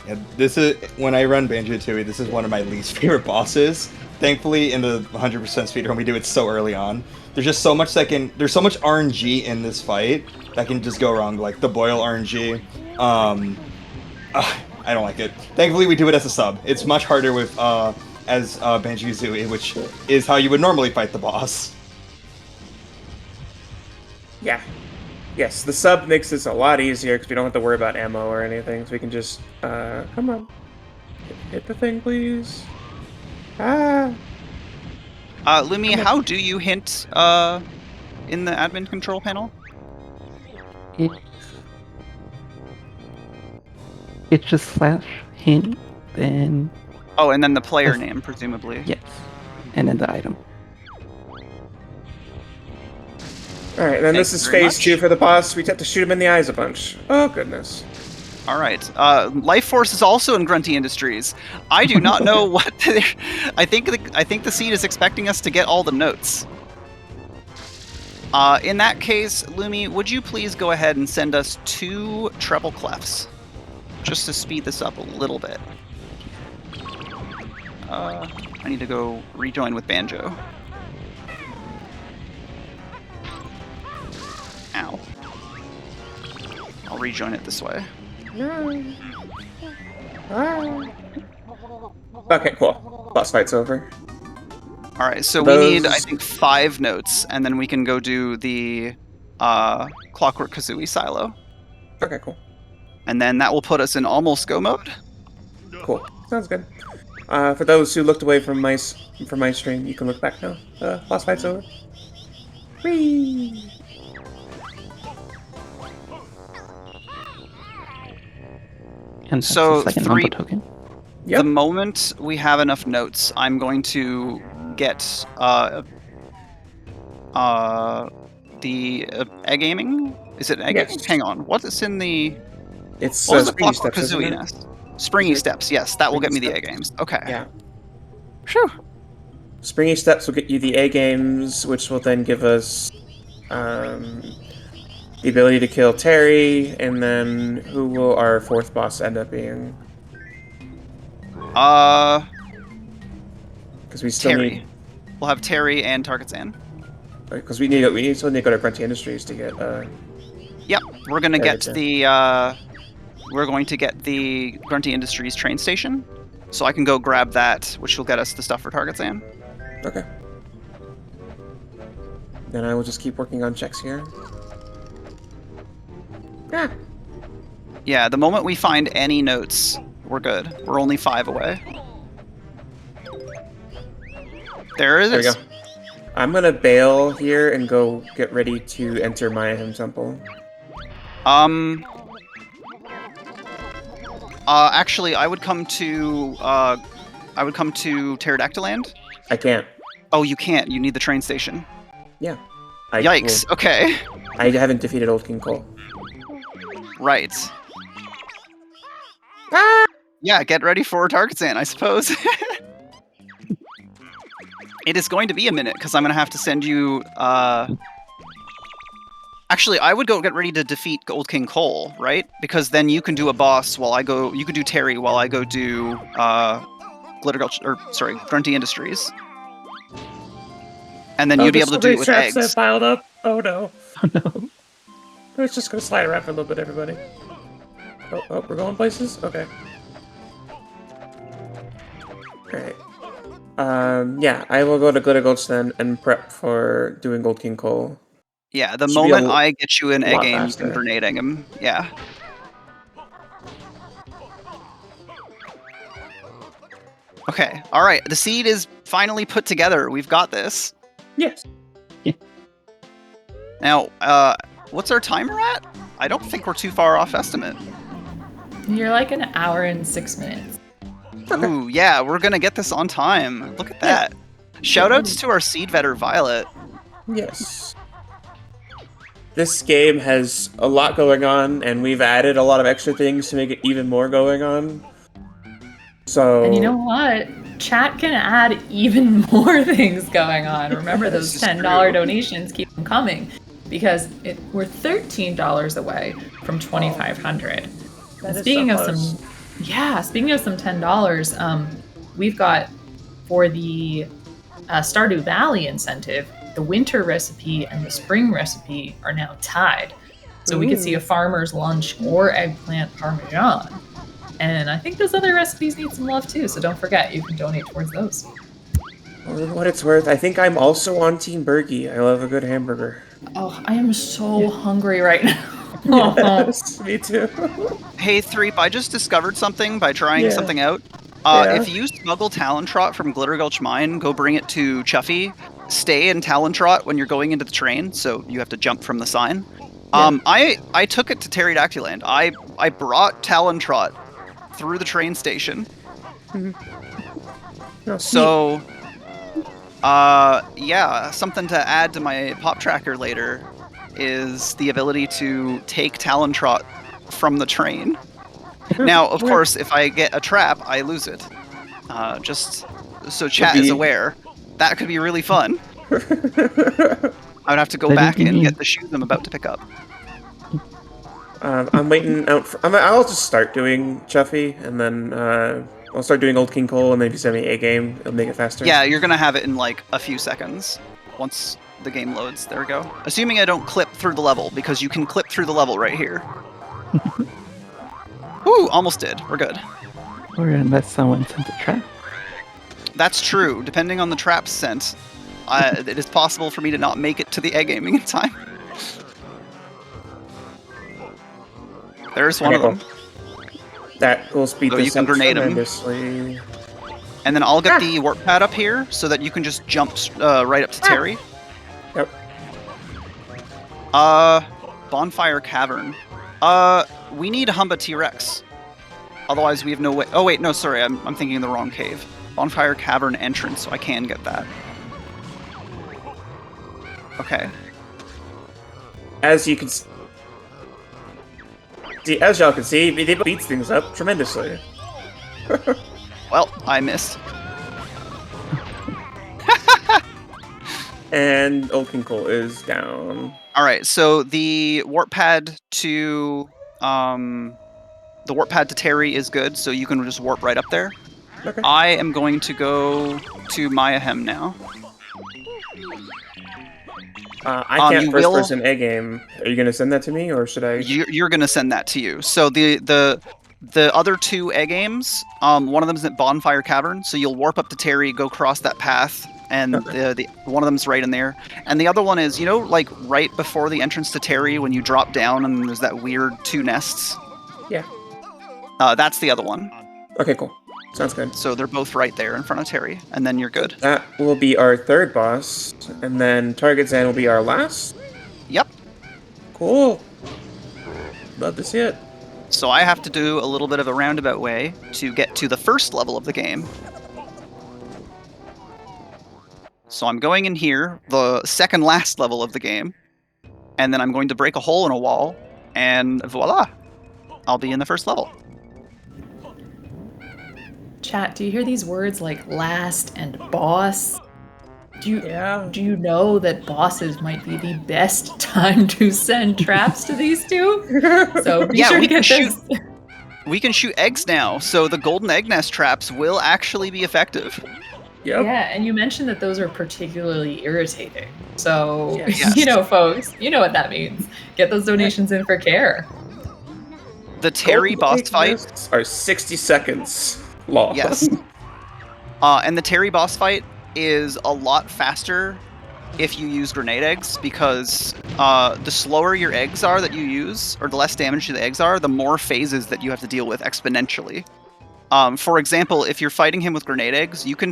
Yeah, this is when I run Banjo-Tooie. This is one of my least favorite bosses. Thankfully, in the 100% speedrun, we do it so early on. There's just so much there's so much RNG in this fight that can just go wrong, like the boil RNG. I don't like it. Thankfully, we do it as a sub. It's much harder with as Banjo-Tooie, which is how you would normally fight the boss.
Yeah. Yes, the sub makes this a lot easier because we don't have to worry about ammo or anything, so we can just, come on. Hit the thing, please. Ah!
Lumi, how do you hint in the admin control panel?
It's just /hint, then
Oh, and then the player name, presumably.
yes, and then the item.
Alright, then
Thank
this
you
is
very
phase
much.
2 for the boss. We have to shoot him in the eyes a bunch. Oh, goodness.
All right. Life Force is also in Grunty Industries. I do not know what. I think the seed is expecting us to get all the notes. In that case, Lumi, would you please go ahead and send us 2 treble clefs, just to speed this up a little bit. I need to go rejoin with Banjo. Ow. I'll rejoin it this way.
Okay, cool. Boss fight's over.
All right, so we need, I think, 5 notes, and then we can go do the Clockwork Kazooie silo.
Okay, cool.
And then that will put us in almost go mode.
Cool. Sounds good. For those who looked away from my stream, you can look back now. Boss fight's over. Whee!
And that's
So,
the second
3
number token.
Yep.
The moment we have enough notes, I'm going to get the egg aiming. Is it egg
Yes.
aiming? Hang on. What is in the?
It's
What was the
Springy
Clockwork
Steps, isn't
Kazooie
it?
nest? Springy Steps. Yes, that will get me
Springy
the egg
Steps.
aims. Okay.
Yeah.
Phew.
Springy Steps will get you the A games, which will then give us the ability to kill Terry, and then who will our 4th boss end up being? Because we still
Terry.
need,
We'll have Terry and Target-san.
because we still need to go to Grunty Industries to get.
Yep, we're gonna get
Target-san.
the we're going to get the Grunty Industries train station, so I can go grab that, which will get us the stuff for Target-san.
Okay. Then I will just keep working on checks here. Ah.
Yeah, the moment we find any notes, we're good. We're only 5 away. There it
There we
is.
go. I'm gonna bail here and go get ready to enter MiaSchemes Temple.
Actually, I would come to Pterodactyland.
I can't.
Oh, you can't. You need the train station.
Yeah.
Yikes. Okay.
I haven't defeated Old King Cole.
Right. Yeah, get ready for Target-san, I suppose. It is going to be a minute, because I'm going to have to send you... Actually, I would go get ready to defeat Old King Cole, right? Because then you can do a boss while I go... You could do Terry while I go do Grunty Industries. And then you'd be able to do it with eggs.
Piled up. Oh no.
Oh no.
It's just gonna slide around for a little bit, everybody. Oh, we're going places? Okay. Alright. Yeah, I will go to Glitter Gulch then and prep for doing Gold King Cole.
Yeah, the
Should be a
moment I get you an egg
lot
aim, you
faster.
can grenade him. Yeah. Okay, alright, the seed is finally put together. We've got this.
Yes.
Now, what's our timer at? I don't think we're too far off estimate.
You're like an hour and 6 minutes.
Ooh, yeah, we're gonna get this on time. Look at that. Shoutouts to our seed vetter, Violet.
Yes. This game has a lot going on, and we've added a lot of extra things to make it even more going on. So.
And you know what? Chat can add even more things going on. Remember, those
This is
$10
true.
donations keep them coming, because we're $13 away from $2,500.
That is
Speaking
so
of
close.
speaking of some $10, we've got for the Stardew Valley incentive, the winter recipe and the spring recipe are now tied. So we could see a farmer's lunch or eggplant parmesan. And I think those other recipes need some love too, so don't forget, you can donate towards those.
For what it's worth, I think I'm also on Team Bergie. I love a good hamburger.
Oh, I am so hungry right now.
Yes, me too.
Hey, Threep, I just discovered something by trying
Yeah.
something out.
Yeah.
If you smuggle Talontrot from Glitter Gulch Mine, go bring it to Chuffy, stay in Talontrot when you're going into the train, so you have to jump from the sign. I took it to Pterodactyland. I brought Talontrot through the train station.
No,
So, yeah, something to add to my pop tracker later is the ability to take Talontrot from the train. Now, of course, if I get a trap, I lose it. Just so chat is aware. That could be really fun. I would have to go back and get the shoes I'm about to pick up.
I'm waiting out for... I'll just start doing Chuffy, and then I'll start doing Old King Cole, and then if you send me a game, it'll make it faster.
Yeah, you're gonna have it in like a few seconds once the game loads. There we go. Assuming I don't clip through the level, because you can clip through the level right here. Ooh, almost did. We're good.
Or unless someone sends a trap.
That's true. Depending on the trap sent, it is possible for me to not make it to the egg gaming in time. There's one of them.
That will speed this
up
tremendously.
And then I'll get the warp pad up here so that you can just jump right up to Terry.
Yep.
Bonfire Cavern. We need Humba T-Rex. Otherwise we have no way... Oh wait, no, sorry, I'm thinking of the wrong cave. Bonfire Cavern entrance, so I can get that. Okay.
As you can see, as y'all can see, it beats things up tremendously.
Well, I missed.
And Old King Cole is down.
Alright, so the warp pad to Terry is good, so you can just warp right up there.
Okay.
I am going to go to MiaSchemes now.
I can't first-person A game. Are you going to send that to me, or should I?
You're going to send that to you. So the other two A games, one of them is at Bonfire Cavern, so you'll warp up to Terry, go cross that path, and the one of them's right in there. And the other one is, like right before the entrance to Terry, when you drop down and there's that weird two nests.
Yeah.
That's the other one.
Okay, cool. Sounds good.
So they're both right there in front of Terry, and then you're good.
That will be our third boss, and then Target's End will be our last?
Yep.
Cool. Love to see it.
So I have to do a little bit of a roundabout way to get to the first level of the game. So I'm going in here, the second last level of the game, and then I'm going to break a hole in a wall, and voila! I'll be in the first level.
Chat, do you hear these words like last and boss? Do you know that bosses might be the best time to send traps to these two? So be sure to get this.
We can shoot eggs now, so the golden egg nest traps will actually be effective.
Yep.
Yeah, and you mentioned that those are particularly irritating. So,
Yes.
Folks, you know what that means. Get those donations in for care.
The Terry boss fight
are 60 seconds long.
Yes. And the Terry boss fight is a lot faster if you use grenade eggs, because the slower your eggs are that you use, or the less damage the eggs are, the more phases that you have to deal with exponentially. For example, if you're fighting him with grenade eggs, you can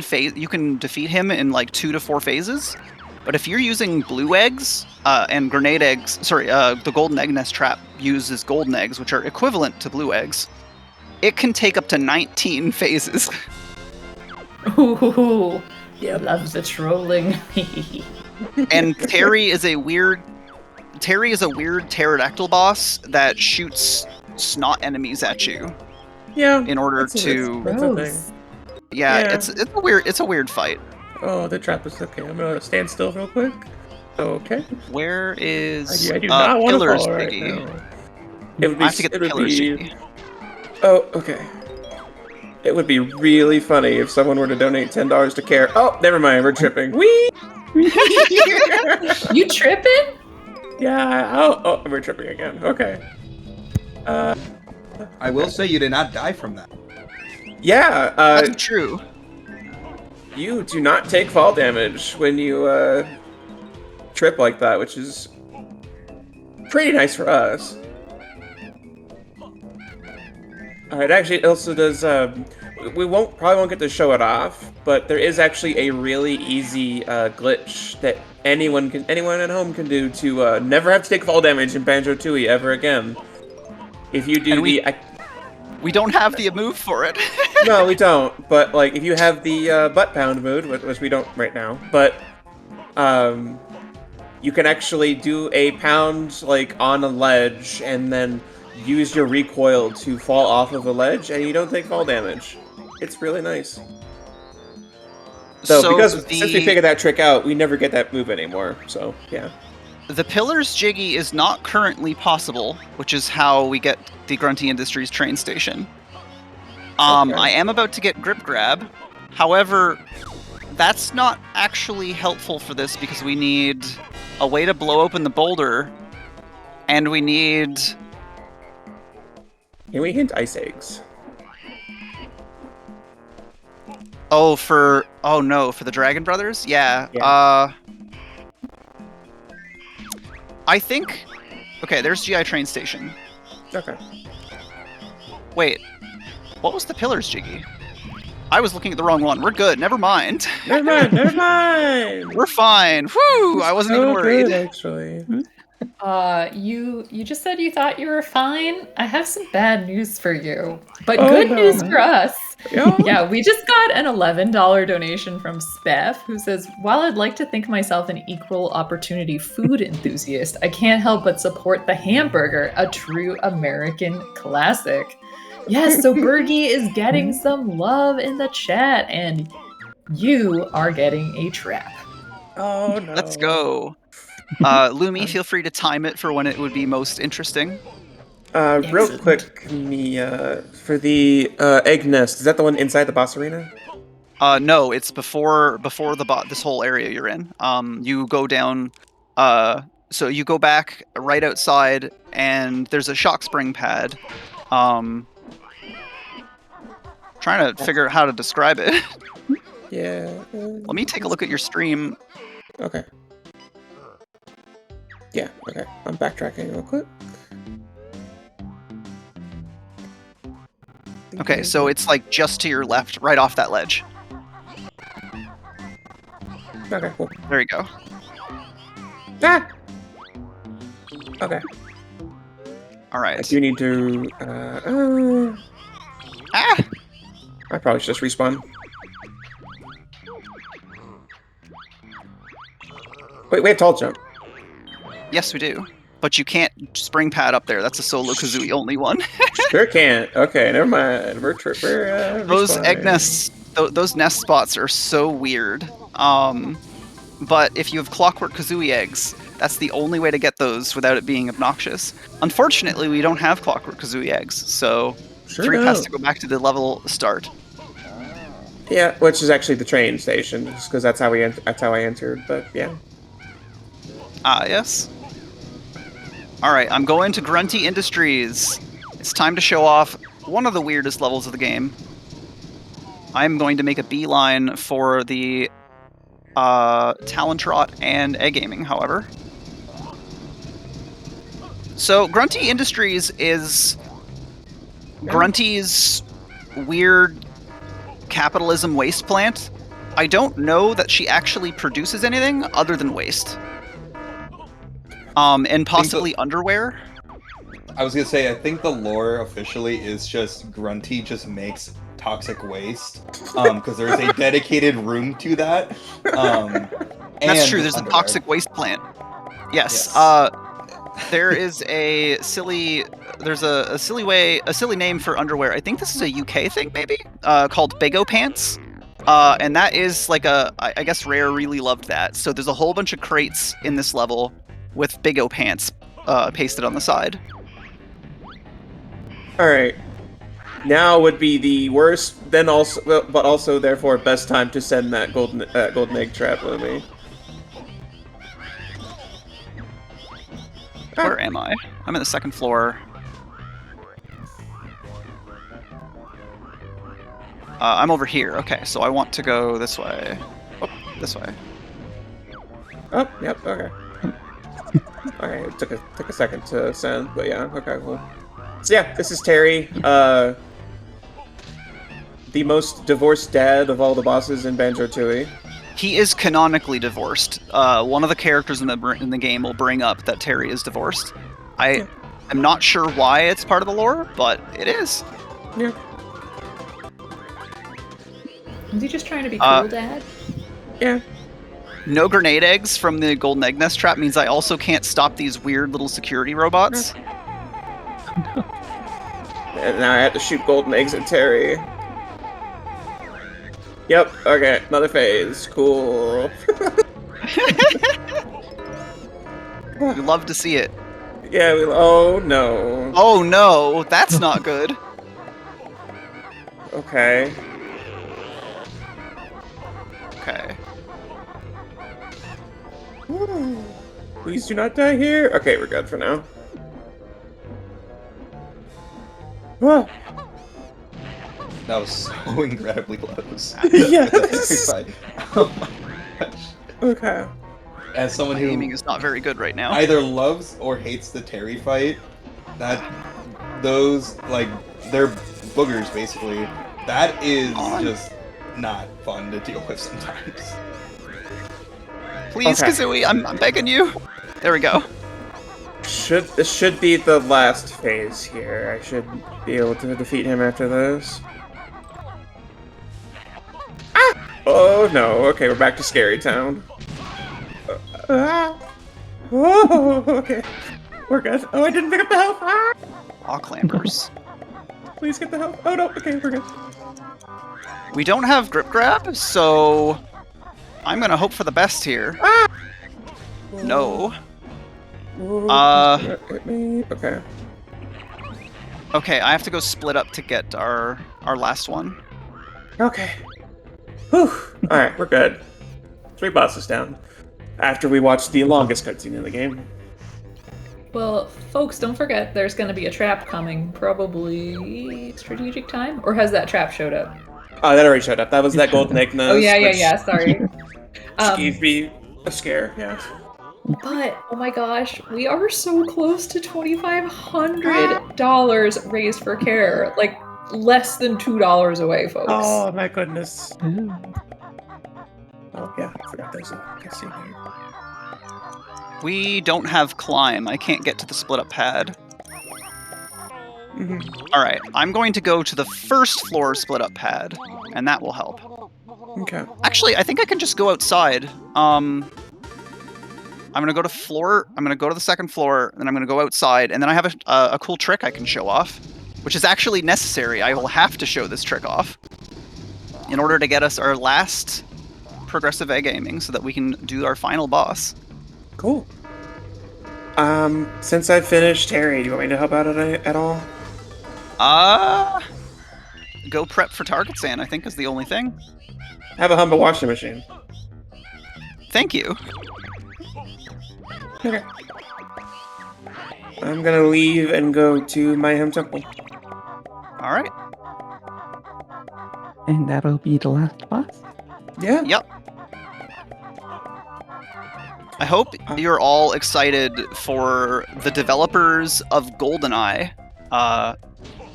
defeat him in like 2 to 4 phases. But if you're using blue eggs and grenade eggs, the golden egg nest trap uses golden eggs, which are equivalent to blue eggs, it can take up to 19 phases.
Ooh, you love the trolling.
And Terry is a weird pterodactyl boss that shoots snot enemies at you.
Yeah.
In order to.
That's a thing.
Yeah, it's a weird fight.
Oh, the trap is okay. I'm gonna stand still real quick. Okay.
Where is
I do not want to
Killer's
fall right
Jiggy?
now. It would be,
I have to get the Killer's Jiggy.
Oh, okay. It would be really funny if someone were to donate $10 to care. Oh, never mind. We're tripping. Whee!
You tripping?
Yeah. Oh, we're tripping again. Okay.
I will say you did not die from that.
Yeah.
That's true.
You do not take fall damage when you trip like that, which is pretty nice for us. It actually also does. We probably won't get to show it off, but there is actually a really easy glitch that anyone at home can do to never have to take fall damage in Banjo-Tooie ever again. If you do
we don't have the move for it.
No, we don't. But like, if you have the butt pound move, which we don't right now, but you can actually do a pound like on a ledge and then use your recoil to fall off of a ledge, and you don't take fall damage. It's really nice. So since we figured that trick out, we never get that move anymore. So yeah.
The Pillars Jiggy is not currently possible, which is how we get the Grunty Industries train station. I am about to get Grip Grab. However, that's not actually helpful for this because we need a way to blow open the boulder, and we need...
Can we hint Ice Eggs?
Oh, no, for the Dragon Brothers? Yeah. I think... Okay, there's GI Train Station.
Okay.
Wait, what was the Pillars Jiggy? I was looking at the wrong one. We're good. Never mind.
Never mind.
We're fine. Whew! I wasn't even worried.
Good, actually.
You just said you thought you were fine. I have some bad news for you, but good news for us. Yeah, we just got an $11 donation from Speff, who says, "While I'd like to think myself an equal opportunity food enthusiast, I can't help but support the hamburger, a true American classic." Yes, so Bergie is getting some love in the chat, and you are getting a trap.
Oh no!
Let's go. Lumi, feel free to time it for when it would be most interesting.
Real quick, Mia, for the egg nest, is that the one inside the boss arena?
No, it's before this whole area you're in. You go down. So you go back right outside, and there's a shock spring pad. Trying to figure out how to describe it.
Yeah.
Let me take a look at your stream.
Okay. Yeah, okay. I'm backtracking real quick.
Okay, so it's like just to your left, right off that ledge.
Okay, cool.
There you go.
Ah! Okay.
Alright.
I do need to...
Ah!
I probably should just respawn. Wait, we have tall jump.
Yes, we do. But you can't spring pad up there. That's a solo Kazooie only one.
Sure can't. Okay, never mind. We're
those egg nests, those nest spots are so weird. But if you have Clockwork Kazooie eggs, that's the only way to get those without it being obnoxious. Unfortunately, we don't have Clockwork Kazooie eggs, so Three has to go back to the level start.
Yeah, which is actually the train station, just because that's how I entered. But yeah.
Ah, yes. All right, I'm going to Grunty Industries. It's time to show off one of the weirdest levels of the game. I'm going to make a beeline for the Talon Trot and Egg Gaming, however. So Grunty Industries is Grunty's weird capitalism waste plant. I don't know that she actually produces anything other than waste. And possibly underwear.
I was gonna say, I think the lore officially is just Grunty just makes toxic waste, because there's a dedicated room to that.
That's true. There's a toxic waste plant. Yes. There is a silly. There's a silly name for underwear. I think this is a UK thing, maybe, called Bago Pants. And that is like I guess Rare really loved that. So there's a whole bunch of crates in this level with Bago Pants pasted on the side.
All right. Now would be the worst, then also, but also therefore best time to send that golden egg trap, Lumi.
Where am I? I'm in the second floor. I'm over here. Okay, so I want to go this way. Oh, this way.
Oh, yep. Okay. Okay, it took a second to send, but yeah. Okay, cool. So yeah, this is Terry, the most divorced dad of all the bosses in Banjo-Tooie.
He is canonically divorced. One of the characters in the game will bring up that Terry is divorced. I'm not sure why it's part of the lore, but it is.
Yeah.
Is he just trying to be cool, Dad?
Yeah.
No grenade eggs from the golden egg nest trap means I also can't stop these weird little security robots.
And now I have to shoot golden eggs at Terry. Yep, okay, another phase. Cool.
We love to see it.
Yeah, oh no.
Oh no, that's not good.
Okay.
Okay.
Please do not die here. Okay, we're good for now. Whoa.
That was so incredibly close.
Yes.
Oh my gosh.
Okay.
As someone
My
who
aiming is not very good right now.
either loves or hates the Terry fight, those, like, they're boogers, basically. That is just not fun to deal with sometimes.
Please,
Okay.
Kazooie, I'm begging you. There we go.
This should be the last phase here. I should be able to defeat him after this. Ah! Oh no. Okay, we're back to Scary Town. Oh, okay. We're good. Oh, I didn't pick up the health. Ah!
Aw, clampers.
Please get the health. Oh no. Okay, we're good.
We don't have grip grab, so I'm gonna hope for the best here.
Ah!
No.
Ooh, hit me. Okay.
Okay, I have to go split up to get our last one.
Okay. Whew. Alright, we're good. 3 bosses down. After we watch the longest cutscene in the game.
Well, folks, don't forget there's going to be a trap coming. Probably strategic time? Or has that trap showed up?
Oh, that already showed up. That was that golden egg nose.
Oh, yeah,
which
sorry.
gave me a scare, yeah.
But, oh my gosh, we are so close to $2,500 raised for care. Like, less than $2 away, folks.
Oh my goodness.
Ooh.
Oh yeah, I forgot there's a cutscene here.
We don't have climb. I can't get to the split up pad.
Mhm.
Alright, I'm going to go to the first floor split up pad, and that will help.
Okay.
Actually, I think I can just go outside. I'm gonna go to the second floor, then I'm gonna go outside, and then I have a cool trick I can show off, which is actually necessary. I will have to show this trick off in order to get us our last progressive egg aiming so that we can do our final boss.
Cool. Since I finished Terry, do you want me to help out at all?
Go prep for target sand, I think is the only thing.
I have a humble washing machine.
Thank you.
Okay. I'm gonna leave and go to my home temple.
Alright.
And that'll be the last boss.
Yeah.
Yep. I hope you're all excited for the developers of GoldenEye.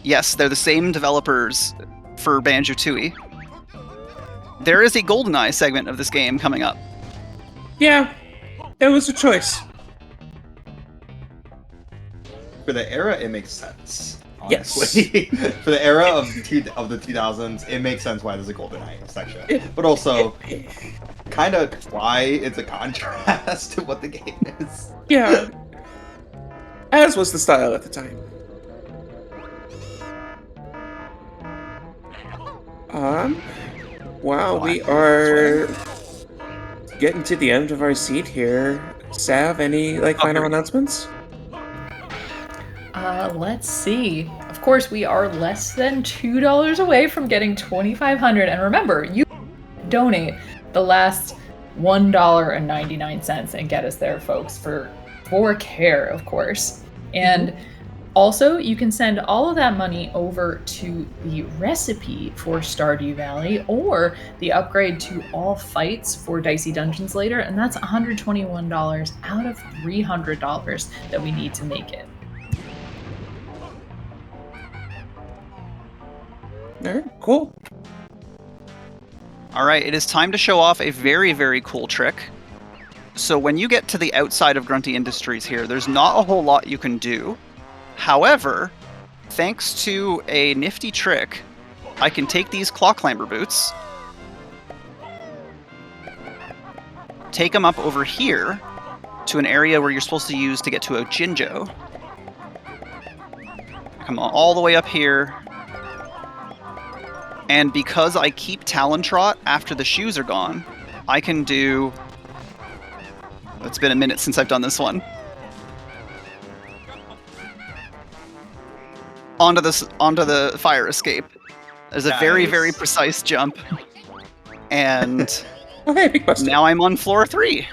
Yes, they're the same developers for Banjo-Tooie. There is a GoldenEye segment of this game coming up.
Yeah. It was a choice.
For the era, it makes sense.
Yes.
Honestly. For the era of the 2000s, it makes sense why there's a GoldenEye section. But also, kind of why it's a contrast to what the game is.
Yeah. As was the style at the time. Wow, we are getting to the end of our seat here. Sav, any final announcements?
Let's see. Of course, we are less than $2 away from getting $2,500. And remember, you donate the last $1.99 and get us there, folks, for care, of course. And also, you can send all of that money over to the recipe for Stardew Valley or the upgrade to all fights for Dicey Dungeons later, and that's $121 out of $300 that we need to make it.
Alright, cool.
Alright, it is time to show off a very, very cool trick. So when you get to the outside of Grunty Industries here, there's not a whole lot you can do. However, thanks to a nifty trick, I can take these claw climber boots, take them up over here to an area where you're supposed to use to get to a Jinjo. come all the way up here. And because I keep Talon Trot after the shoes are gone, I can do... It's been a minute since I've done this one. Onto the fire escape. There's a very, very precise jump. And
Okay, Beak Buster.
now I'm on floor 3.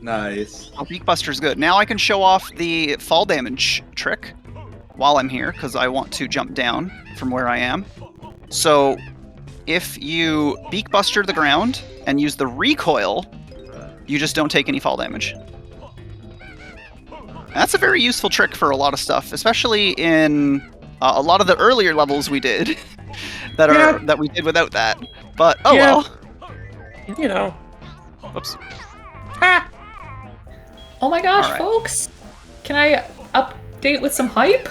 Nice.
Oh, Beak Buster's good. Now I can show off the fall damage trick while I'm here, because I want to jump down from where I am. So if you Beak Buster the ground and use the recoil, you just don't take any fall damage. That's a very useful trick for a lot of stuff, especially in a lot of the earlier levels we did that we did without that. But well.
You know.
Oops.
Ha!
Oh my gosh,
All right.
folks! Can I update with some hype?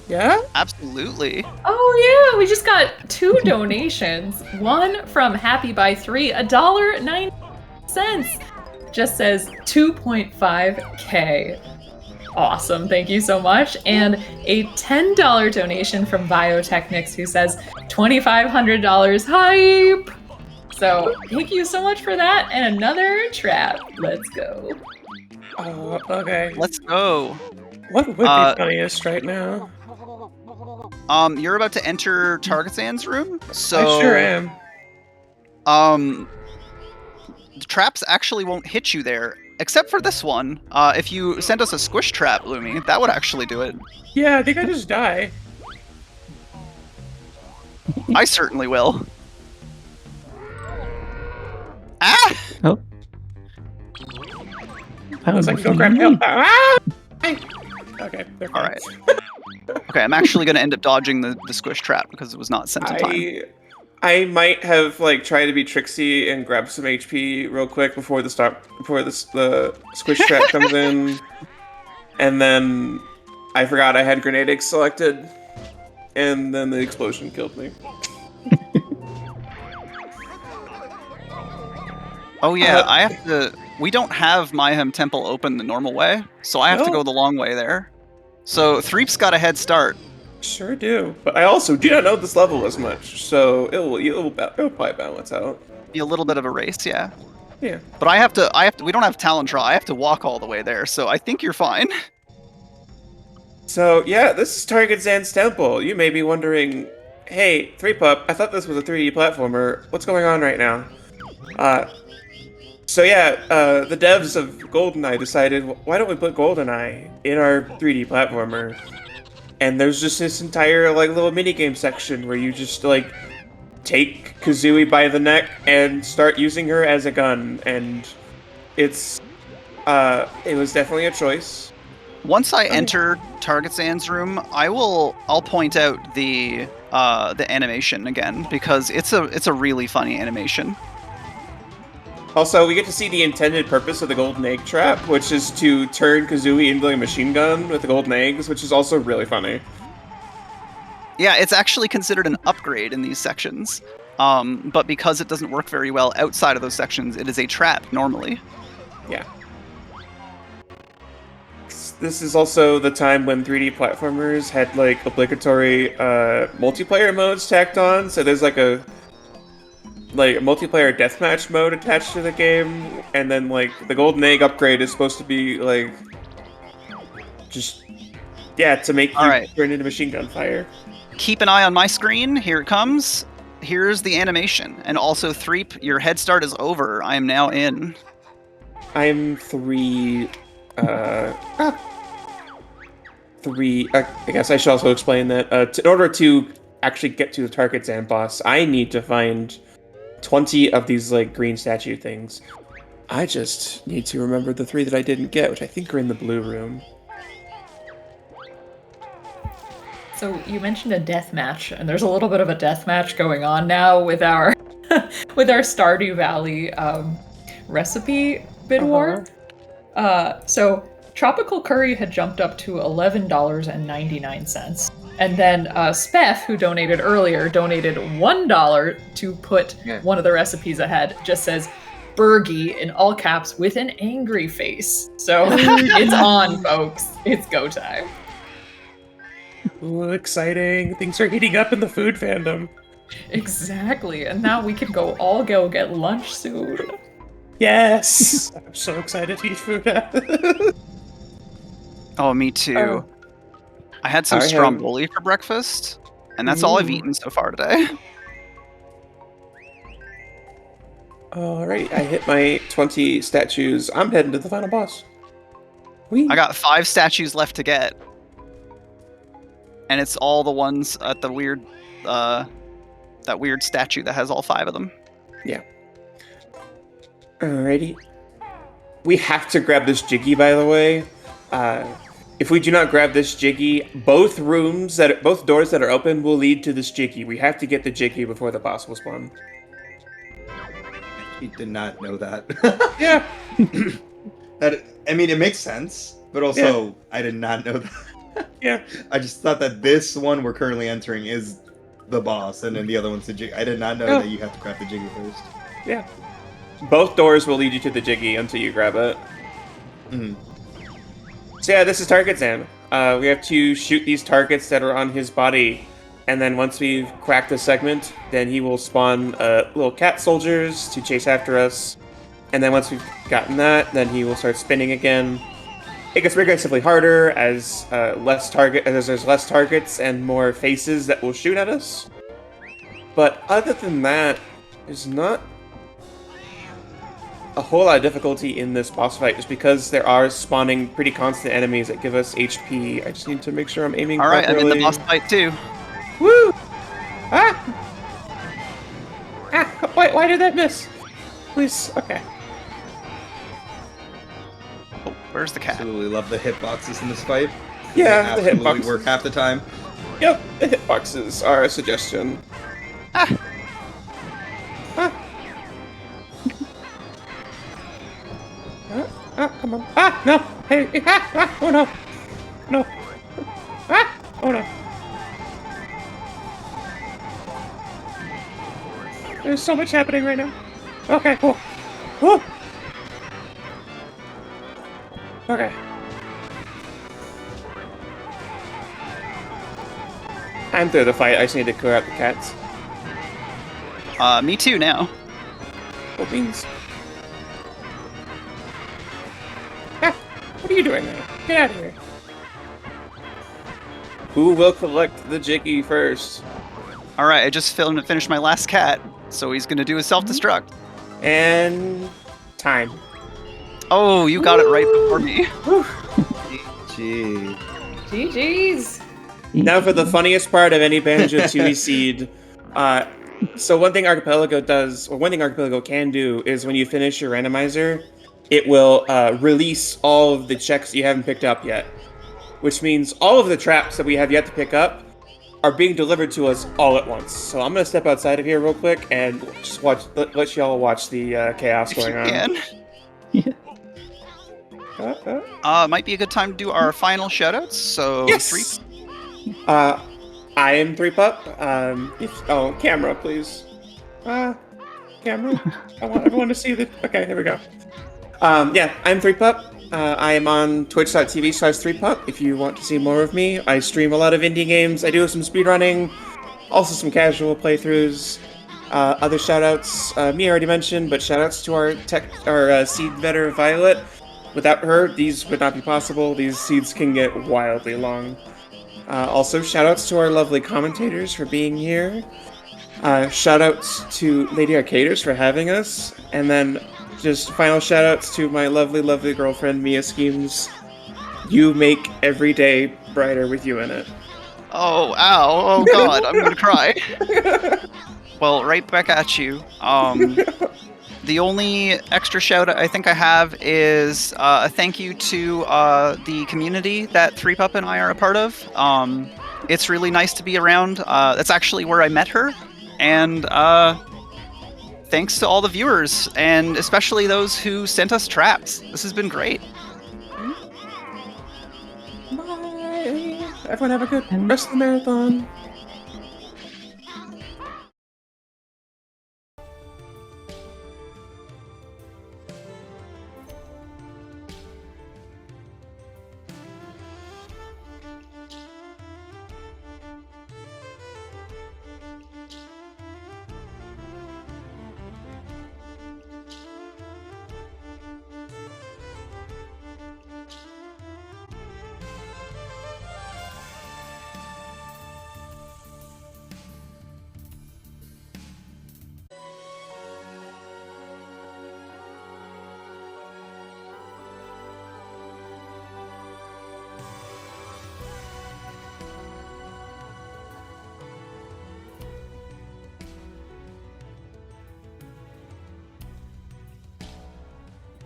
Yeah?
Absolutely.
Oh yeah, we just got 2 donations. One from Happy by 3, $1.90. Just says 2.5K. Awesome, thank you so much. And a $10 donation from Biotechnics who says $2,500 hype. So thank you so much for that. And another trap. Let's go.
Oh, okay.
Let's go.
What would be funniest right now?
You're about to enter Targatan's room, so
I sure am.
The traps actually won't hit you there, except for this one. If you send us a squish trap, Lumi, that would actually do it.
Yeah, I think I just die.
I certainly will. Ah!
Oh.
I was like, go grab help. Ah! Okay, they're fine.
All right. Okay, I'm actually going to end up dodging the squish trap because it was not sent in time.
I might have tried to be tricksy and grab some HP real quick before the squish trap comes in, and then I forgot I had grenade eggs selected, and then the explosion killed me.
Oh yeah, I have to. We don't have Mayhem Temple open the normal way, so I have to go the long way there. So Threep's got a head start.
Sure do, but I also do not know this level as much, so it'll probably balance out.
Be a little bit of a race, yeah.
Yeah.
But I have to. We don't have Talon Draw. I have to walk all the way there, so I think you're fine.
So yeah, this is Target Zan's Temple. You may be wondering, hey, threepup, I thought this was a 3D platformer. What's going on right now? So yeah, the devs of GoldenEye decided, why don't we put GoldenEye in our 3D platformer? And there's just this entire little minigame section where you just take Kazooie by the neck and start using her as a gun, and it was definitely a choice.
Once I enter Target Zan's room, I'll point out the animation again because it's a really funny animation.
Also, we get to see the intended purpose of the golden egg trap, which is to turn Kazooie into a machine gun with the golden eggs, which is also really funny.
Yeah, it's actually considered an upgrade in these sections, but because it doesn't work very well outside of those sections, it is a trap normally.
Yeah. This is also the time when 3D platformers had obligatory multiplayer modes tacked on, so there's a multiplayer deathmatch mode attached to the game, and then the golden egg upgrade is supposed to be to make you turn into machine gun fire.
Keep an eye on my screen. Here it comes. Here's the animation, and also Threep, your head start is over. I am now in.
I'm 3. I guess I should also explain that in order to actually get to the Target Zan boss, I need to find 20 of these green statue things. I just need to remember the 3 that I didn't get, which I think are in the blue room.
So you mentioned a death match, and there's a little bit of a death match going on now with our with our Stardew Valley recipe bid war. So Tropical Curry had jumped up to $11.99. And then Speff, who donated earlier, donated $1 to put one of the recipes ahead. Just says Bergie in all caps with an angry face. So it's on, folks. It's go time.
Ooh, exciting. Things are heating up in the food fandom.
Exactly. And now we can all go get lunch soon.
Yes! I'm so excited to eat food.
Oh, me too. I had some
I have-
stromboli for breakfast, and that's all I've
Ooh.
eaten so far today.
Alright, I hit my 20 statues. I'm heading to the final boss. Whee!
I got 5 statues left to get. And it's all the ones at the weird, that weird statue that has all 5 of them.
Yeah. Alrighty. We have to grab this Jiggy, by the way. If we do not grab this Jiggy, both doors that are open will lead to this Jiggy. We have to get the Jiggy before the boss will spawn.
He did not know that.
Yeah.
I mean, it makes sense, but also I did not know that.
Yeah.
I just thought that this one we're currently entering is the boss, and then the other one's the Jiggy. I did not know that you have to grab the Jiggy first.
Yeah. Both doors will lead you to the Jiggy until you grab it.
Mhm.
So yeah, this is target Zam. We have to shoot these targets that are on his body, and then once we've cracked the segment, then he will spawn little cat soldiers to chase after us. And then once we've gotten that, then he will start spinning again. It gets progressively harder as there's less targets and more faces that will shoot at us. But other than that, there's not a whole lot of difficulty in this boss fight, just because there are spawning pretty constant enemies that give us HP. I just need to make sure I'm aiming
Alright, I'm
properly.
in the boss fight too.
Woo! Ah! Ah! Why did that miss? Please, okay.
Oh, where's the cat?
Absolutely love the hitboxes in this fight.
Yeah,
They
the
absolutely
hitboxes
work half the time.
Yep, the hitboxes are a suggestion.
Ah!
Ah! Come on. Ah, no! Hey, oh no! No! Ah! Oh no! There's so much happening right now. Okay, cool. Woo! Okay. I'm through the fight. I just need to clear out the cats.
Me too now.
Oh, beans. Ah! What are you doing there? Get out of here. Who will collect the Jiggy first?
Alright, I just finished my last cat, so he's gonna do a self-destruct.
And... time.
Oh, you got it right before me.
Gee.
GG's.
Now for the funniest part of any Banjo-Tooie seed. So one thing Archipelago does, or one thing Archipelago can do, is when you finish your randomizer, it will release all of the checks you haven't picked up yet. Which means all of the traps that we have yet to pick up are being delivered to us all at once. So I'm gonna step outside of here real quick and just let y'all watch the chaos
If you
going on.
can.
Yeah.
Might be a good time to do our final shoutouts. So,
Yes! I am threepup. Camera, please. Camera. I want everyone to see the. Okay, there we go. Yeah, I'm threepup. I am on twitch.tv/threepup if you want to see more of me. I stream a lot of indie games. I do some speedrunning, also some casual playthroughs. Other shoutouts, Mia already mentioned, but shoutouts to our seed vetter Violet. Without her, these would not be possible. These seeds can get wildly long. Also, shoutouts to our lovely commentators for being here. Shoutouts to Lady Arcaders for having us. And then just final shoutouts to my lovely, lovely girlfriend, MiaSchemes. You make every day brighter with you in it.
Oh, ow. Oh, God. I'm gonna cry. Well, right back at you. The only extra shout out I think I have is a thank you to the community that threepup and I are a part of. It's really nice to be around. That's actually where I met her. And thanks to all the viewers, and especially those who sent us traps. This has been great.
Bye! Everyone have a good rest of the marathon.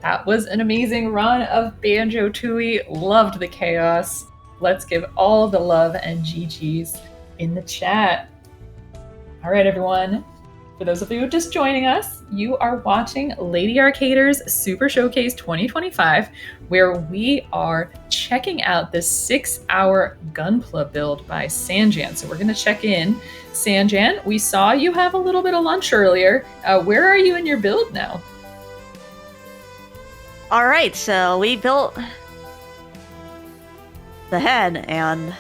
That was an amazing run of Banjo-Tooie. Loved the chaos. Let's give all the love and GGs in the chat. All right, everyone. For those of you just joining us, you are watching Lady Arcader's Super Showcase 2025, where we are checking out the 6-hour Gunpla build by Sanjan. So we're going to check in. Sanjan, we saw you have a little bit of lunch earlier. Where are you in your build now?
All right, so we built the head and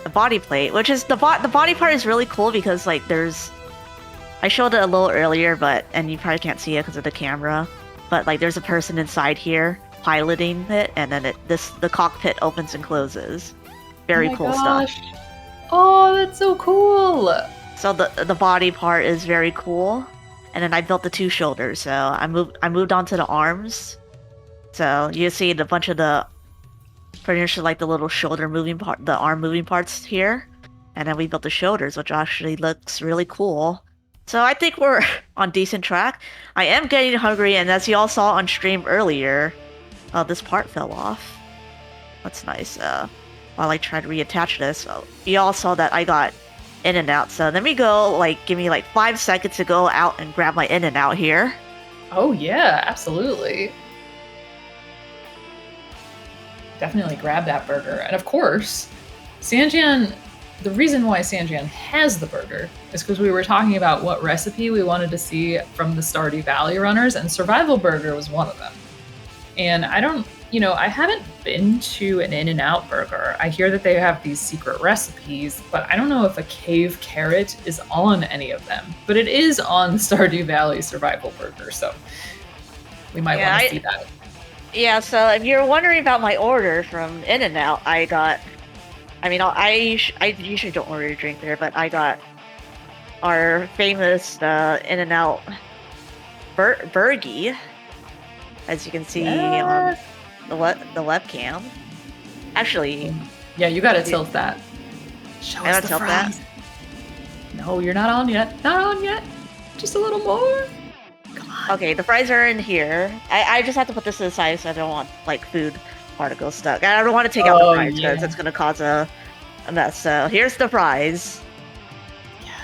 the body plate, which is the body part is really cool because like I showed it a little earlier, and you probably can't see it because of the camera, but like there's a person inside here piloting it, and then the cockpit opens and closes. Very cool stuff.
Oh, that's so cool.
So the body part is very cool, and then I built the 2 shoulders. So I moved on to the arms. So you see a bunch of the pretty much like the little shoulder moving part, the arm moving parts here, and then we built the shoulders, which actually looks really cool. So I think we're on decent track. I am getting hungry, and as you all saw on stream earlier, this part fell off. That's nice. While I try to reattach this, you all saw that I got in and out. So let me go, give me 5 seconds to go out and grab my in and out here.
Oh yeah, absolutely. Definitely grab that burger. And of course, Sanjan, the reason why Sanjan has the burger is because we were talking about what recipe we wanted to see from the Stardew Valley runners, and Survival Burger was one of them. And I haven't been to an In-N-Out burger. I hear that they have these secret recipes, but I don't know if a cave carrot is on any of them. But it is on the Stardew Valley Survival Burger, so we might want to see that.
Yeah, so if you're wondering about my order from In-N-Out, I usually don't order a drink there, but I got our famous In-N-Out Burgie, as you can see on the webcam. Actually,
yeah, you gotta tilt that. Show us the fries. No, you're not on yet. Not on yet. Just a little more. Come on.
Okay, the fries are in here. I just have to put this to the side so I don't want food particles stuck. I don't want to take out the fries because it's gonna cause a mess. So here's the fries.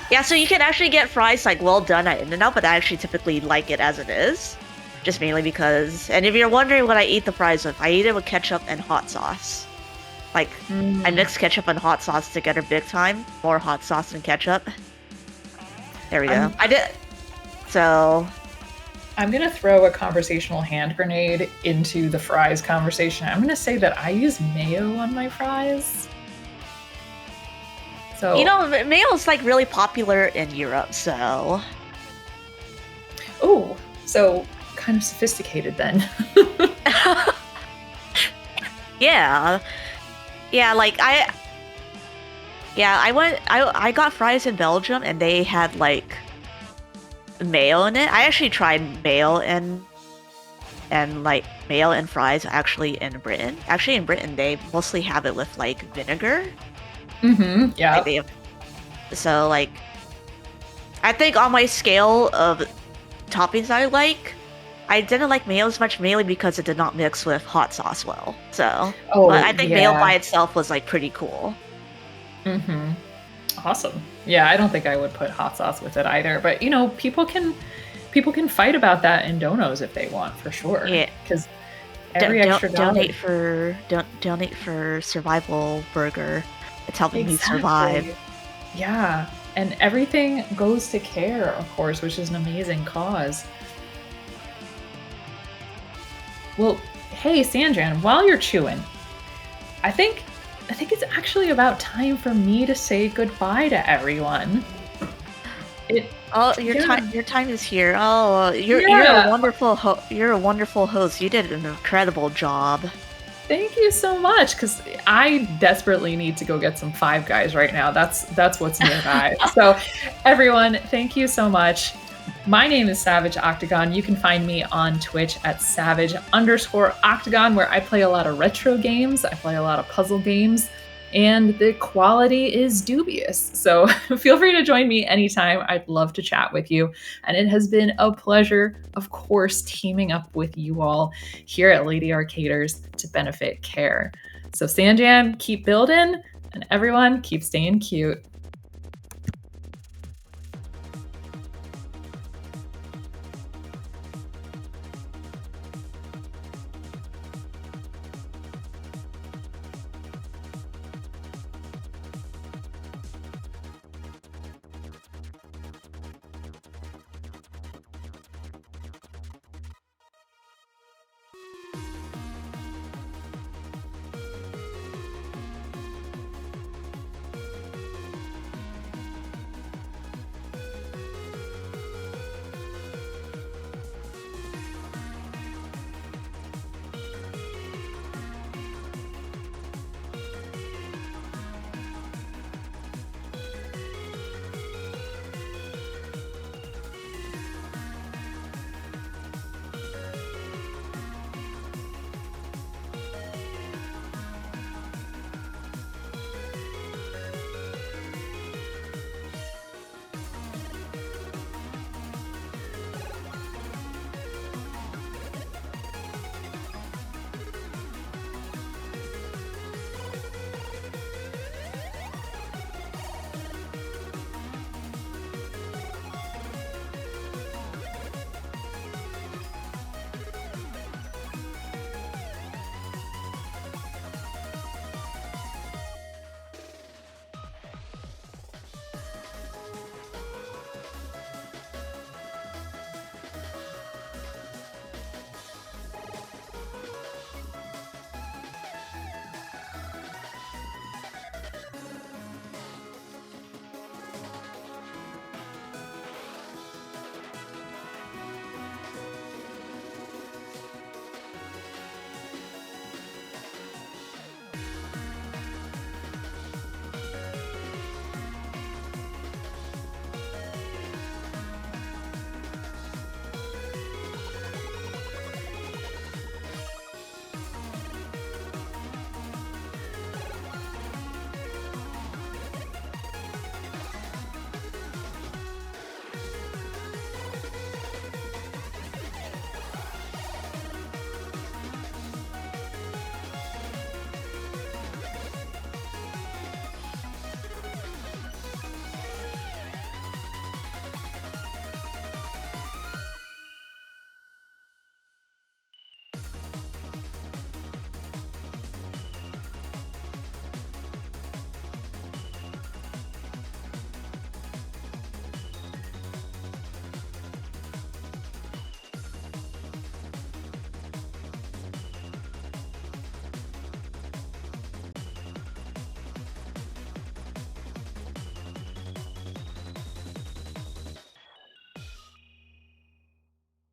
Yeah, so you can actually get fries well done at In-N-Out, but I actually typically like it as it is. Just mainly because, and if you're wondering what I eat the fries with, I eat it with ketchup and hot sauce. I mix ketchup and hot sauce together big time. More hot sauce than ketchup. There we go. I did. So
I'm gonna throw a conversational hand grenade into the fries conversation. I'm gonna say that I use mayo on my fries. So
mayo is really popular in Europe. So.
Oh, so kind of sophisticated then.
Yeah. I got fries in Belgium and they had mayo in it. I actually tried mayo and mayo and fries actually in Britain. Actually in Britain they mostly have it with vinegar.
Mm-hmm. Yeah.
So I think on my scale of toppings I didn't like mayo as much, mainly because it did not mix with hot sauce well. So, but I think mayo by itself was pretty cool.
Mm-hmm. Awesome. Yeah, I don't think I would put hot sauce with it either. But people can fight about that in donos if they want, for sure.
Yeah,
because every extra
donate for Survival Burger. It's helping me survive.
Yeah, and everything goes to care, of course, which is an amazing cause. Well, hey, Sanjan, while you're chewing, I think it's actually about time for me to say goodbye to everyone.
Your time is here. Oh, you're a wonderful host. You did an incredible job.
Thank you so much, because I desperately need to go get some Five Guys right now. That's what's nearby. So, everyone, thank you so much. My name is Savage Octagon. You can find me on Twitch at Savage_Octagon, where I play a lot of retro games. I play a lot of puzzle games. and the quality is dubious. So feel free to join me anytime. I'd love to chat with you. And it has been a pleasure, of course, teaming up with you all here at Lady Arcaders to benefit care. So Sanjan, keep building, and everyone keep staying cute.